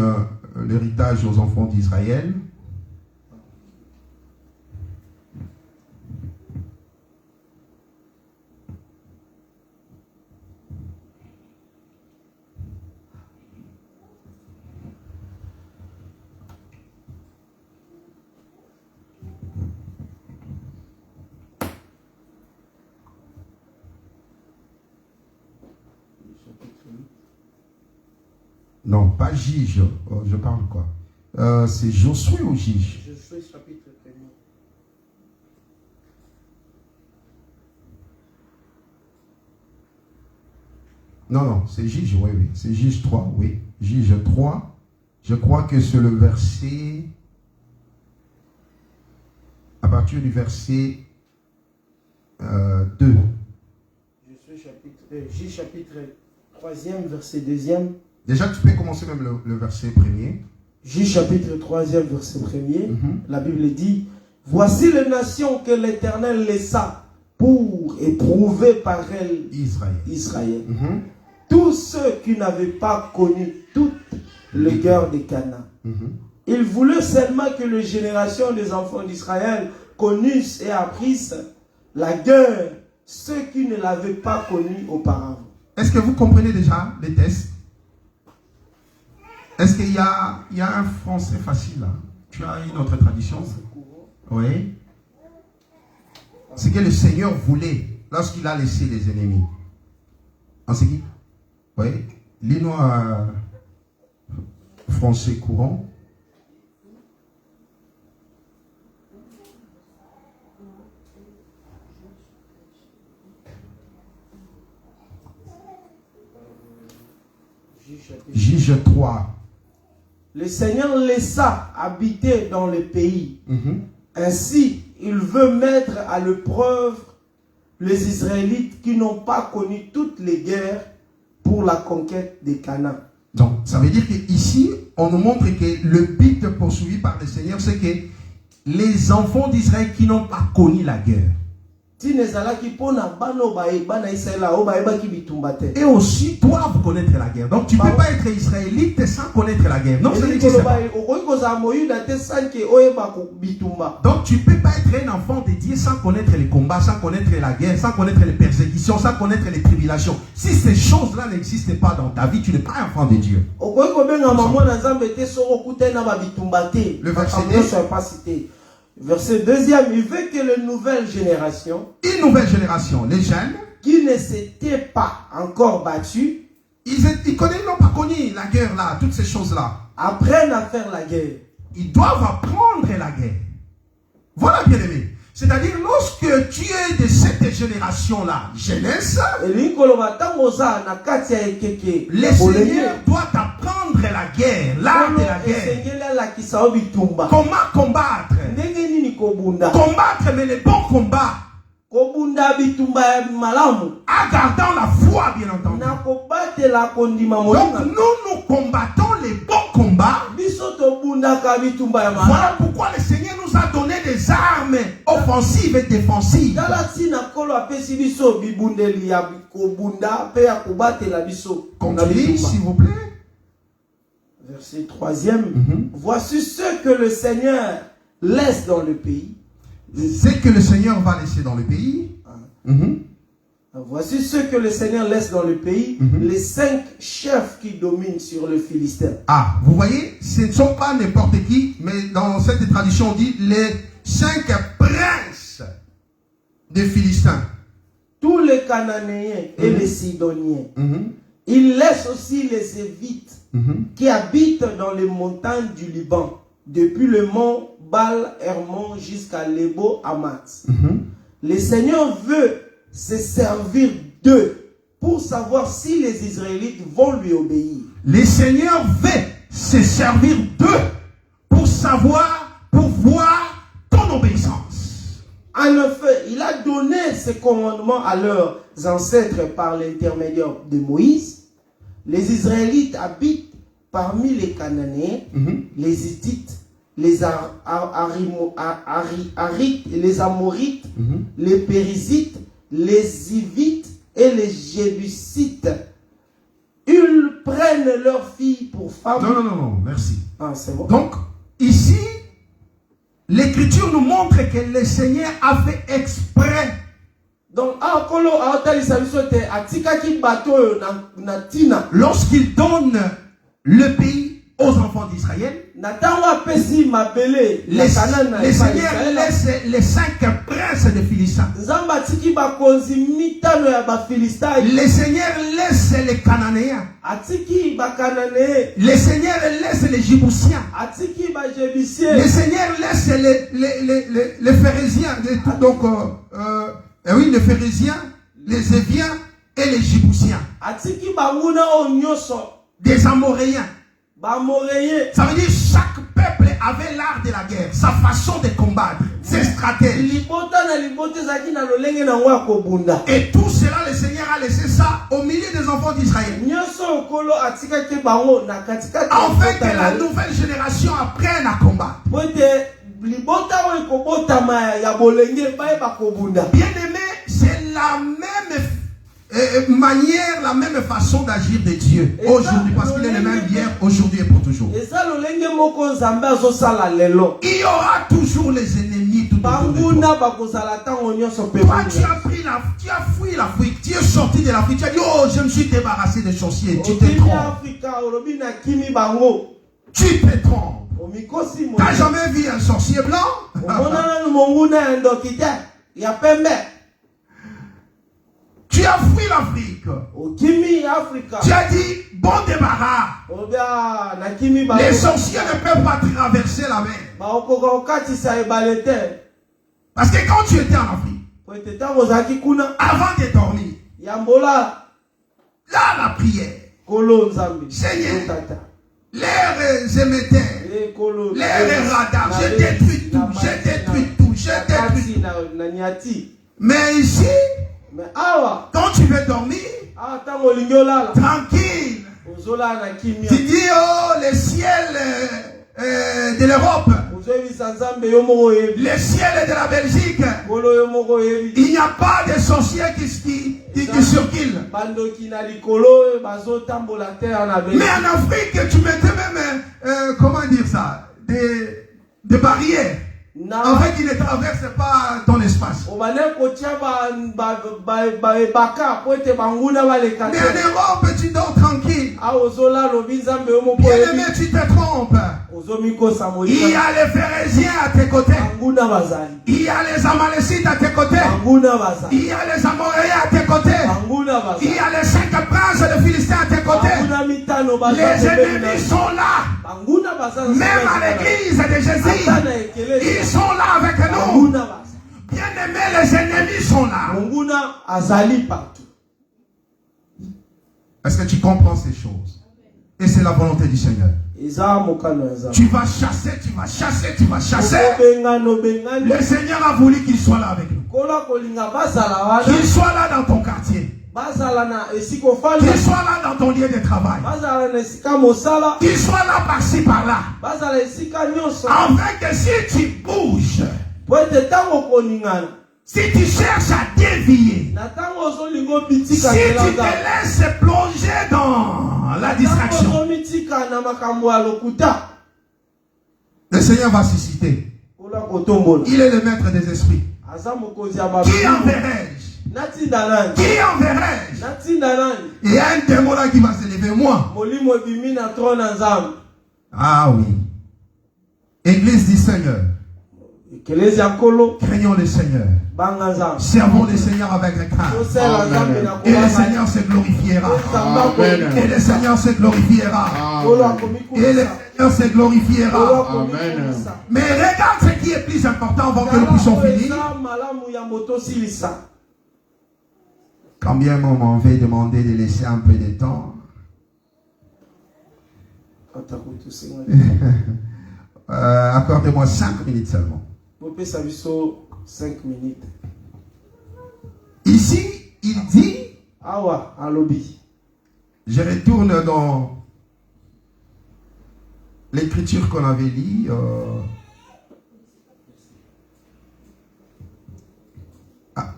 l'héritage aux enfants d'Israël. Non, pas Juge. Je parle quoi? C'est Josué ou Juge? Josué chapitre 1. Non, c'est Juge, oui. C'est Juge 3, oui. Juge 3. Je crois que c'est le verset... À partir du verset 2. Juge chapitre 3e, verset 2e. Déjà, tu peux commencer même le verset premier. Juge chapitre 3e, verset 1er. La Bible dit: Voici les nations que l'Éternel laissa pour éprouver par elles Israël. Tous ceux qui n'avaient pas connu toute le guerre de Canaan. Il voulait seulement que les générations des enfants d'Israël connussent et apprissent la guerre, ceux qui ne l'avaient pas connue auparavant. Est-ce que vous comprenez déjà les tests? Est-ce qu'il y a un français facile là? Tu as une autre tradition? Oui. Ce que le Seigneur voulait lorsqu'il a laissé les ennemis. En ce qui? Oui. Lis-nous français courant. Juge 3. Le Seigneur laissa habiter dans le pays. Ainsi, il veut mettre à l'épreuve les Israélites qui n'ont pas connu toutes les guerres pour la conquête des Canaan. Donc, ça veut dire qu'ici, on nous montre que le but poursuivi par le Seigneur, c'est que les enfants d'Israël qui n'ont pas connu la guerre. Et aussi doivent connaître la guerre. Donc tu ne peux pas être israélite sans connaître la guerre. Donc, ça n'existe pas. Donc tu ne peux pas être un enfant de Dieu sans connaître les combats, sans connaître la guerre, sans connaître les persécutions, sans connaître les tribulations. Si ces choses-là n'existent pas dans ta vie, tu n'es pas un enfant de Dieu. Le verset 2. Verset 2e, il veut que la nouvelle génération, une nouvelle génération, les jeunes, qui ne s'étaient pas encore battus, ils n'ont pas connu la guerre là, toutes ces choses-là, apprennent à faire la guerre. Ils doivent apprendre la guerre. Voilà, bien aimé. C'est-à-dire, lorsque tu es de cette génération-là, jeunesse, le Seigneur doit apprendre la guerre, l'art de la guerre. Comment combattre? Combattre, mais le bon combat. En gardant la foi, bien entendu. Donc, nous combattons les bons combats. Voilà pourquoi le Seigneur nous a donné des armes offensives et défensives. Continuez, s'il vous plaît. Verset 3e. Voici ce que le Seigneur laisse dans le pays. C'est que le Seigneur va laisser dans le pays. Voici ce que le Seigneur laisse dans le pays. Les 5 chefs qui dominent sur le Philistin. Ah, vous voyez, ce ne sont pas n'importe qui, mais dans cette tradition on dit les 5 princes des Philistins. Tous les Cananéens et les Sidoniens. Il laisse aussi les Évites qui habitent dans les montagnes du Liban, depuis le mont Baal-Hermon jusqu'à Lebo Hamath. Le Seigneur veut se servir d'eux pour savoir si les Israélites vont lui obéir. Le Seigneur veut se servir d'eux pour savoir, pour voir ton obéissance. En effet, il a donné ses commandements à leurs ancêtres par l'intermédiaire de Moïse. Les Israélites habitent parmi les Cananéens, les Hittites, les Amorites, les Périzites, les Hivites et les Jébusites. Ils prennent leurs filles pour femmes. Non, merci. Ah, c'est bon. Donc, ici, l'Écriture nous montre que le Seigneur a fait exprès. Donc, lorsqu'il donne le pays aux enfants d'Israël, le Seigneur laisse les 5 princes des Philistins. Le Seigneur laisse les Cananéens. Le Seigneur laisse les Jébusiens. Le Seigneur laisse les Phérésiens. Donc, oui, les Phérésiens, les Éviens et les Jébusiens. Des Amoréens. Ça veut dire chaque peuple avait l'art de la guerre, sa façon de combattre, ses stratèges. Et tout cela, le Seigneur a laissé ça au milieu des enfants d'Israël. Afin que la nouvelle génération apprenne à combattre. Bien aimé, c'est la même manière, la même façon d'agir de Dieu aujourd'hui, parce qu'il est le même hier, aujourd'hui et pour toujours. Il y aura toujours les ennemis tout autour de toi. Tu as fui l'Afrique, tu es sorti de l'Afrique, tu as dit oh je me suis débarrassé des sorciers, tu te trompes. Tu te trompes. Tu n'as jamais vu un sorcier blanc? Tu as fui l'Afrique. Tu as dit bon débarras. Les sorciers ne peuvent pas traverser la mer. Parce que quand tu étais en Afrique, avant de dormir, là la prière, Seigneur, leurs émetteurs, leurs radars, je détruis tout, je détruis tout, je détruis tout. Mais ici, quand tu veux dormir, tranquille, tu dis, oh, le ciel de l'Europe, le ciel de la Belgique, il n'y a pas de sorciers qui circulent. Mais en Afrique, tu mettais même, comment dire ça, des barrières. En fait, il ne traverse pas ton espace. Mais en Europe, tu dors tranquille. Bien aimé, tu te trompes. Il y a les Phérésiens à tes côtés. Il y a les Amalécites à tes côtés. Il y a les Amoréens à tes côtés. Il y a les 5 princes de Philistins à tes côtés. Les ennemis sont là. Même à l'église de Jésus, ils sont là avec nous. Bien aimé, les ennemis sont là. Est-ce que tu comprends ces choses? Et c'est la volonté du Seigneur. Tu vas chasser, tu vas chasser, tu vas chasser. Le Seigneur a voulu qu'il soit là avec nous. Qu'il soit là dans ton quartier. Qu'il soit là dans ton lieu de travail. Qu'il soit là par-ci par-là. Afin que si tu bouges, si tu cherches à dévier, si tu te laisses plonger dans la distraction, le Seigneur va susciter. Il est le maître des esprits. Qui enverrai-je? Qui enverrai-je? Il y a un démon là qui va se lever, moi. Ah oui. Église du Seigneur. Craignons le Seigneur. Servons le Seigneur avec un crainte. Et le Seigneur se glorifiera. Amen. Et le Seigneur se glorifiera. Et le Seigneur se glorifiera. Amen. Mais regarde ce qui est plus important avant que nous puissions finir. Quand bien on m'avait demandé de laisser un peu de temps. Accordez-moi 5 minutes seulement. 5 minutes. Ici, il dit, je retourne dans l'écriture qu'on avait lue.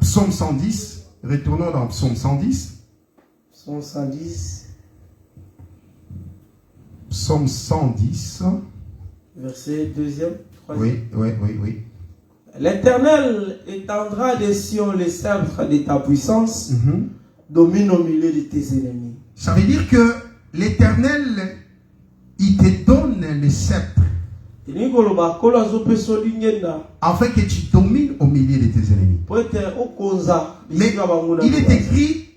Psaume 110. Retournons dans Psaume 110. Psaume 110. Psaume 110. Verset 2e. Oui. L'Éternel étendra des cieux les sceptres de ta puissance, domine au milieu de tes ennemis. Ça veut dire que l'Éternel, il te donne les sceptres afin que tu domines au milieu de tes ennemis. Mais il est écrit,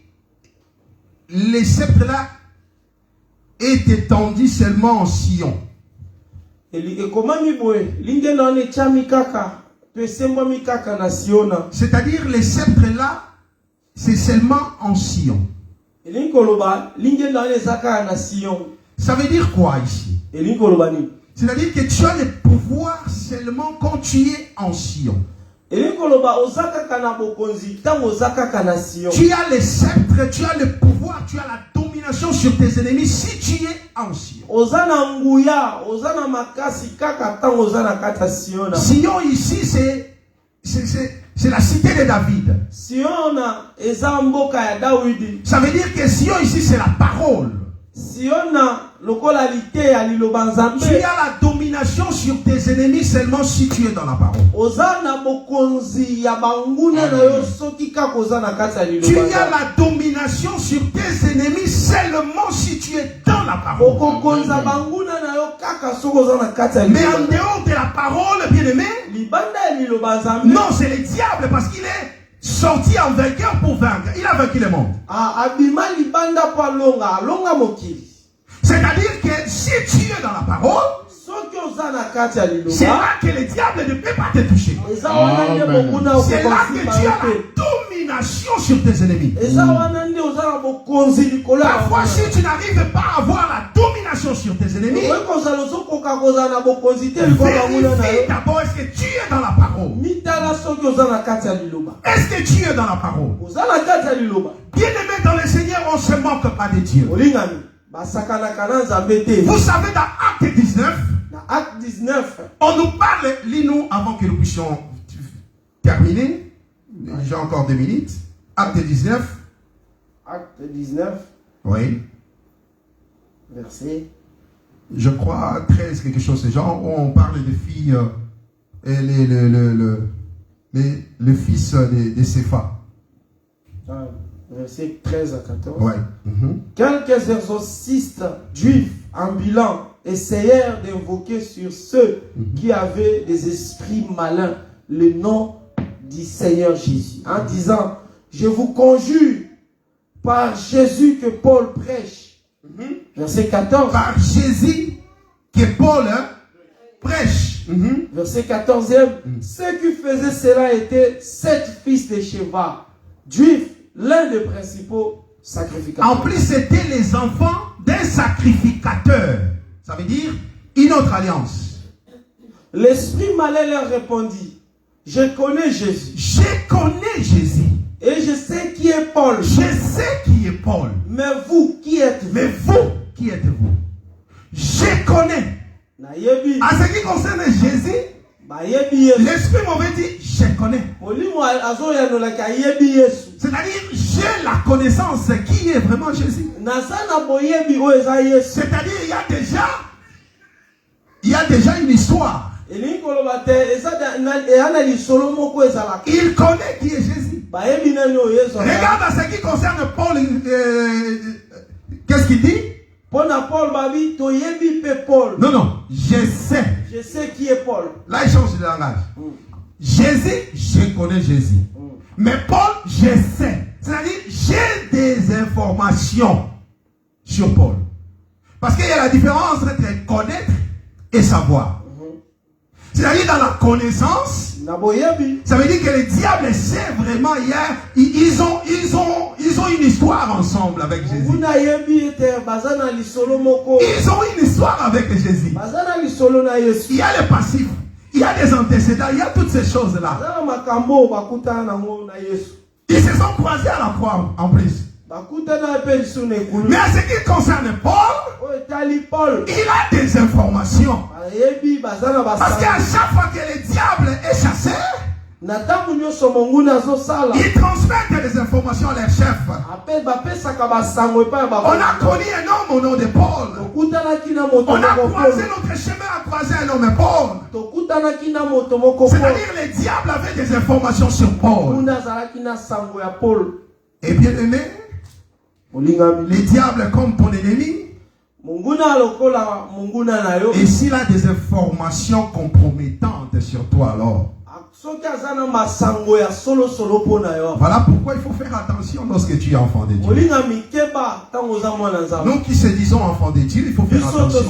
les sceptres là est étendu seulement en Sion. C'est-à-dire les sceptres là, c'est seulement en Sion. Ça veut dire quoi ici? C'est-à-dire que tu as le pouvoir seulement quand tu es en Sion. Tu as les sceptres, tu as le pouvoir, tu as la domination sur tes ennemis si tu es en Sion. Sion ici, c'est la cité de David. Ça veut dire que Sion ici, c'est la parole. Tu as la domination sur tes ennemis seulement si tu es dans la parole. Tu as la domination sur tes ennemis seulement si tu es dans la parole. Mais en dehors de la parole, bien aimé, non, c'est le diable parce qu'il est sorti en vainqueur pour vaincre. Il a vaincu le monde. C'est-à-dire que si tu es dans la parole, c'est là que le diable ne peut pas te toucher. C'est là que tu as la domination sur tes ennemis. Parfois, si tu n'arrives pas à avoir la domination sur tes ennemis, vérifie d'abord est-ce que tu es dans la parole. Est-ce que tu es dans la parole? Bien-aimé dans le Seigneur, on ne se moque pas de Dieu. Vous savez, dans Acte 19, on nous parle, lis-nous avant que nous puissions terminer. J'ai encore 2 minutes. Acte 19. Acte 19. Oui. Verset. Je crois 13, quelque chose de genre, où on parle des filles et le fils de Sépha. Verset 13 à 14. Ouais. Quelques exorcistes juifs ambulants essayèrent d'invoquer sur ceux qui avaient des esprits malins le nom du Seigneur Jésus, en disant: je vous conjure par Jésus que Paul prêche. Verset 14. Par Jésus que Paul prêche. Verset 14e. Ceux qui faisaient cela étaient 7 fils de Sheva, juifs, l'un des principaux sacrificateurs. En plus, c'était les enfants d'un sacrificateur. Ça veut dire une autre alliance. L'esprit malin leur répondit: je connais Jésus. Je connais Jésus. Et je sais qui est Paul. Je sais qui est Paul. Mais vous, qui êtes-vous? Mais vous, qui êtes-vous? Je connais. En ce qui concerne Jésus, l'esprit m'avait dit: je connais. C'est-à-dire, j'ai la connaissance qui est vraiment Jésus. C'est-à-dire, il y a déjà une histoire. Il connaît qui est Jésus. Regarde à ce qui concerne Paul. Qu'est-ce qu'il dit? Non, je sais. Je sais qui est Paul. Là, il change de langage. Jésus, je connais Jésus. Mais Paul, je sais. C'est-à-dire, j'ai des informations sur Paul. Parce qu'il y a la différence entre connaître et savoir. C'est-à-dire, dans la connaissance, ça veut dire que le diable sait vraiment, ils ont une histoire ensemble avec Jésus. Ils ont une histoire avec Jésus. Il y a le passif, il y a des antécédents, il y a toutes ces choses-là. Ils se sont croisés à la croix en plus. Mais en ce qui concerne Paul, il a des informations. Parce qu'à chaque fois que le diable est chassé, ils transmettent des informations à leur chef. On a connu un homme au nom de Paul. On a croisé notre chemin, a croisé un homme Paul. C'est-à-dire le diable avait des informations sur Paul. Et bien aimé, le diable comme ton ennemi. Et s'il a des informations compromettantes sur toi alors, voilà pourquoi il faut faire attention lorsque tu es enfant de Dieu. Nous qui se disons enfants de Dieu, il faut faire attention de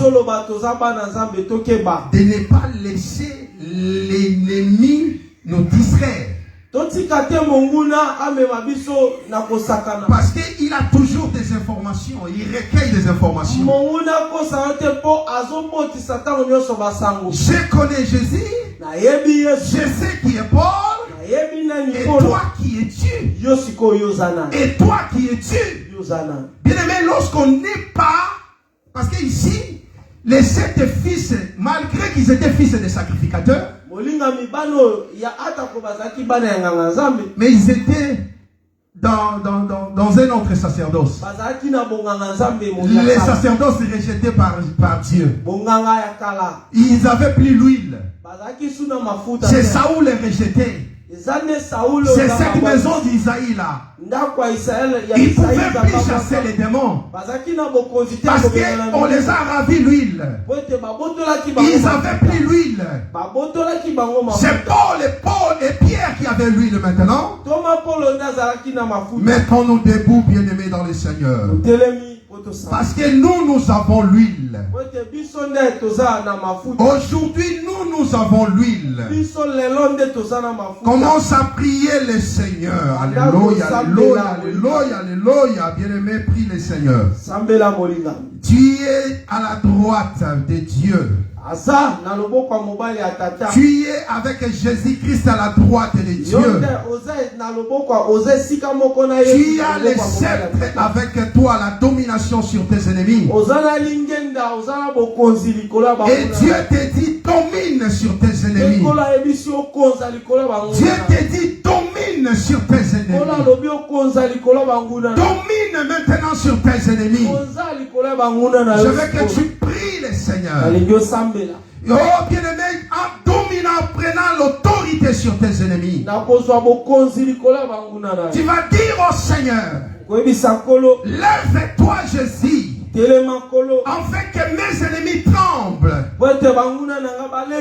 ne pas laisser l'ennemi nous distraire. Parce qu'il a toujours des informations, il recueille des informations. Je connais Jésus, je sais qui est Paul, et toi qui es-tu? Et toi qui es-tu? Bien aimé, lorsqu'on n'est pas, parce qu'ici, les 7 fils, malgré qu'ils étaient fils de sacrificateurs, mais ils étaient dans un autre sacerdoce. Les sacerdoces rejetés par Dieu. Ils n'avaient plus l'huile. C'est Saoul les rejeté. C'est cette maison d'Isaïe là. Ils ne pouvaient plus chasser les démons. Parce qu'on les a ravis l'huile. Ils n'avaient plus l'huile. C'est Paul et Pierre qui avaient l'huile maintenant. Mettons-nous debout, bien-aimés dans le Seigneur. Parce que nous avons l'huile. Aujourd'hui, nous avons l'huile. Commence à prier le Seigneur. Alléluia, alléluia, alléluia, alléluia. Bien-aimé, prie le Seigneur. Tu es à la droite de Dieu. Tu es avec Jésus-Christ à la droite de Dieu. Tu as le sceptre avec toi, la domination sur tes ennemis. Et Dieu te dit, domine sur tes ennemis. Dieu te dit, domine sur tes ennemis. Domine maintenant sur tes ennemis. Je veux que tu pries le Seigneur. Oh bien-aimé, en dominant, prenant l'autorité sur tes ennemis, tu vas dire au Seigneur, lève-toi Jésus, afin que mes ennemis tremblent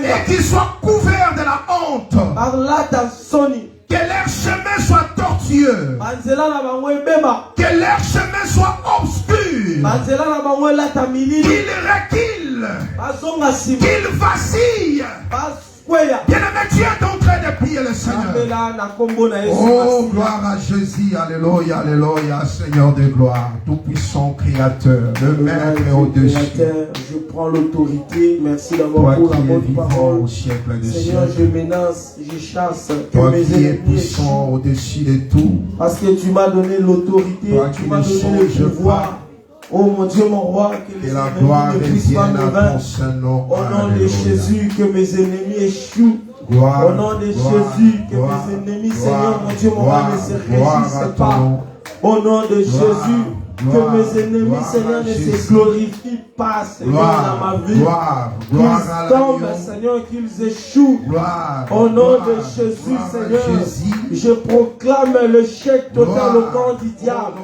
et qu'ils soient couverts de la honte. Que leur chemin soit tortueux. Que leur chemin soit obscur. Qu'ils reculent. Qu'ils vacillent. Bien-aimé, tu es en train de prier le Seigneur. Oh, gloire à Jésus. Alléluia, alléluia. Seigneur de gloire, tout-puissant Créateur, le Maître au-dessus. Je prends l'autorité. Merci d'avoir pour la bonne parole. Au siècle des Seigneur, siècles. je menace, je chasse que Toi mes qui es ennemis puissant au-dessus de tout. parce que tu m'as donné l'autorité, Toi tu qui m'as ne donné le songes pouvoir. pas. Oh mon Dieu, mon roi, que Que les la ennemis gloire ne puissent pas revienne me à ton vaincre. Saint-Nom. Au nom de Alléluia. Jésus, que mes ennemis échouent. Gloire, Au nom de gloire, Jésus, que gloire, mes ennemis, gloire, Seigneur, mon Dieu, mon roi, gloire, ne se gloire à réjouissent ton pas. nom. Au nom de Jésus, gloire, que mes ennemis, gloire Seigneur, à ne Jésus. se glorifient pas, Seigneur, dans Gloire, ma vie. gloire, gloire à Qu'ils tombent, l'agneau. Seigneur, qu'ils échouent. Gloire, Au nom gloire, de Jésus, gloire à Seigneur, Jésus. je proclame l'échec total au camp du diable.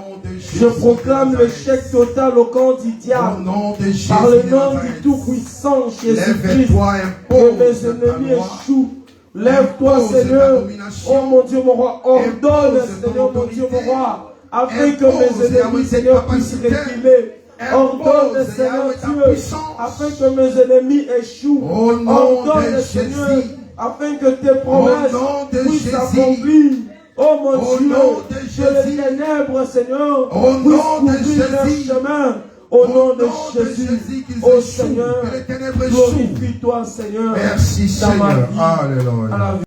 Je proclame l'échec total au camp du Au diable. nom de Jésus. Par le de nom du Nazareth. Tout-Puissant, Jésus-Christ, Lève-toi, que impose mes ta ennemis loi. échouent. Lève-toi, Impose Seigneur. ta domination. Oh mon Dieu, mon roi, ordonne, Impose Seigneur, ton mon Dieu, mon autorité. roi, afin que mes Impose, ennemis, Yahweh, Seigneur, ta puissent capacité. reculer. Ordonne, Impose, Seigneur Yahweh, ta Dieu, puissance. afin que mes ennemis échouent. Au nom Ordonne, de Seigneur, Jésus. afin que tes promesses nom de puissent Jésus. s'accomplir. Oh mon Au Dieu, nom de que les Jésus. ténèbres, Seigneur, Au puissent nom de couvrir leur Jésus. chemin. Au nom de Jésus, qu'ils oh échouent, Seigneur, que les ténèbres échouent. glorifie-toi, Seigneur, Merci dans ma Seigneur. vie, Alléluia. à la vie.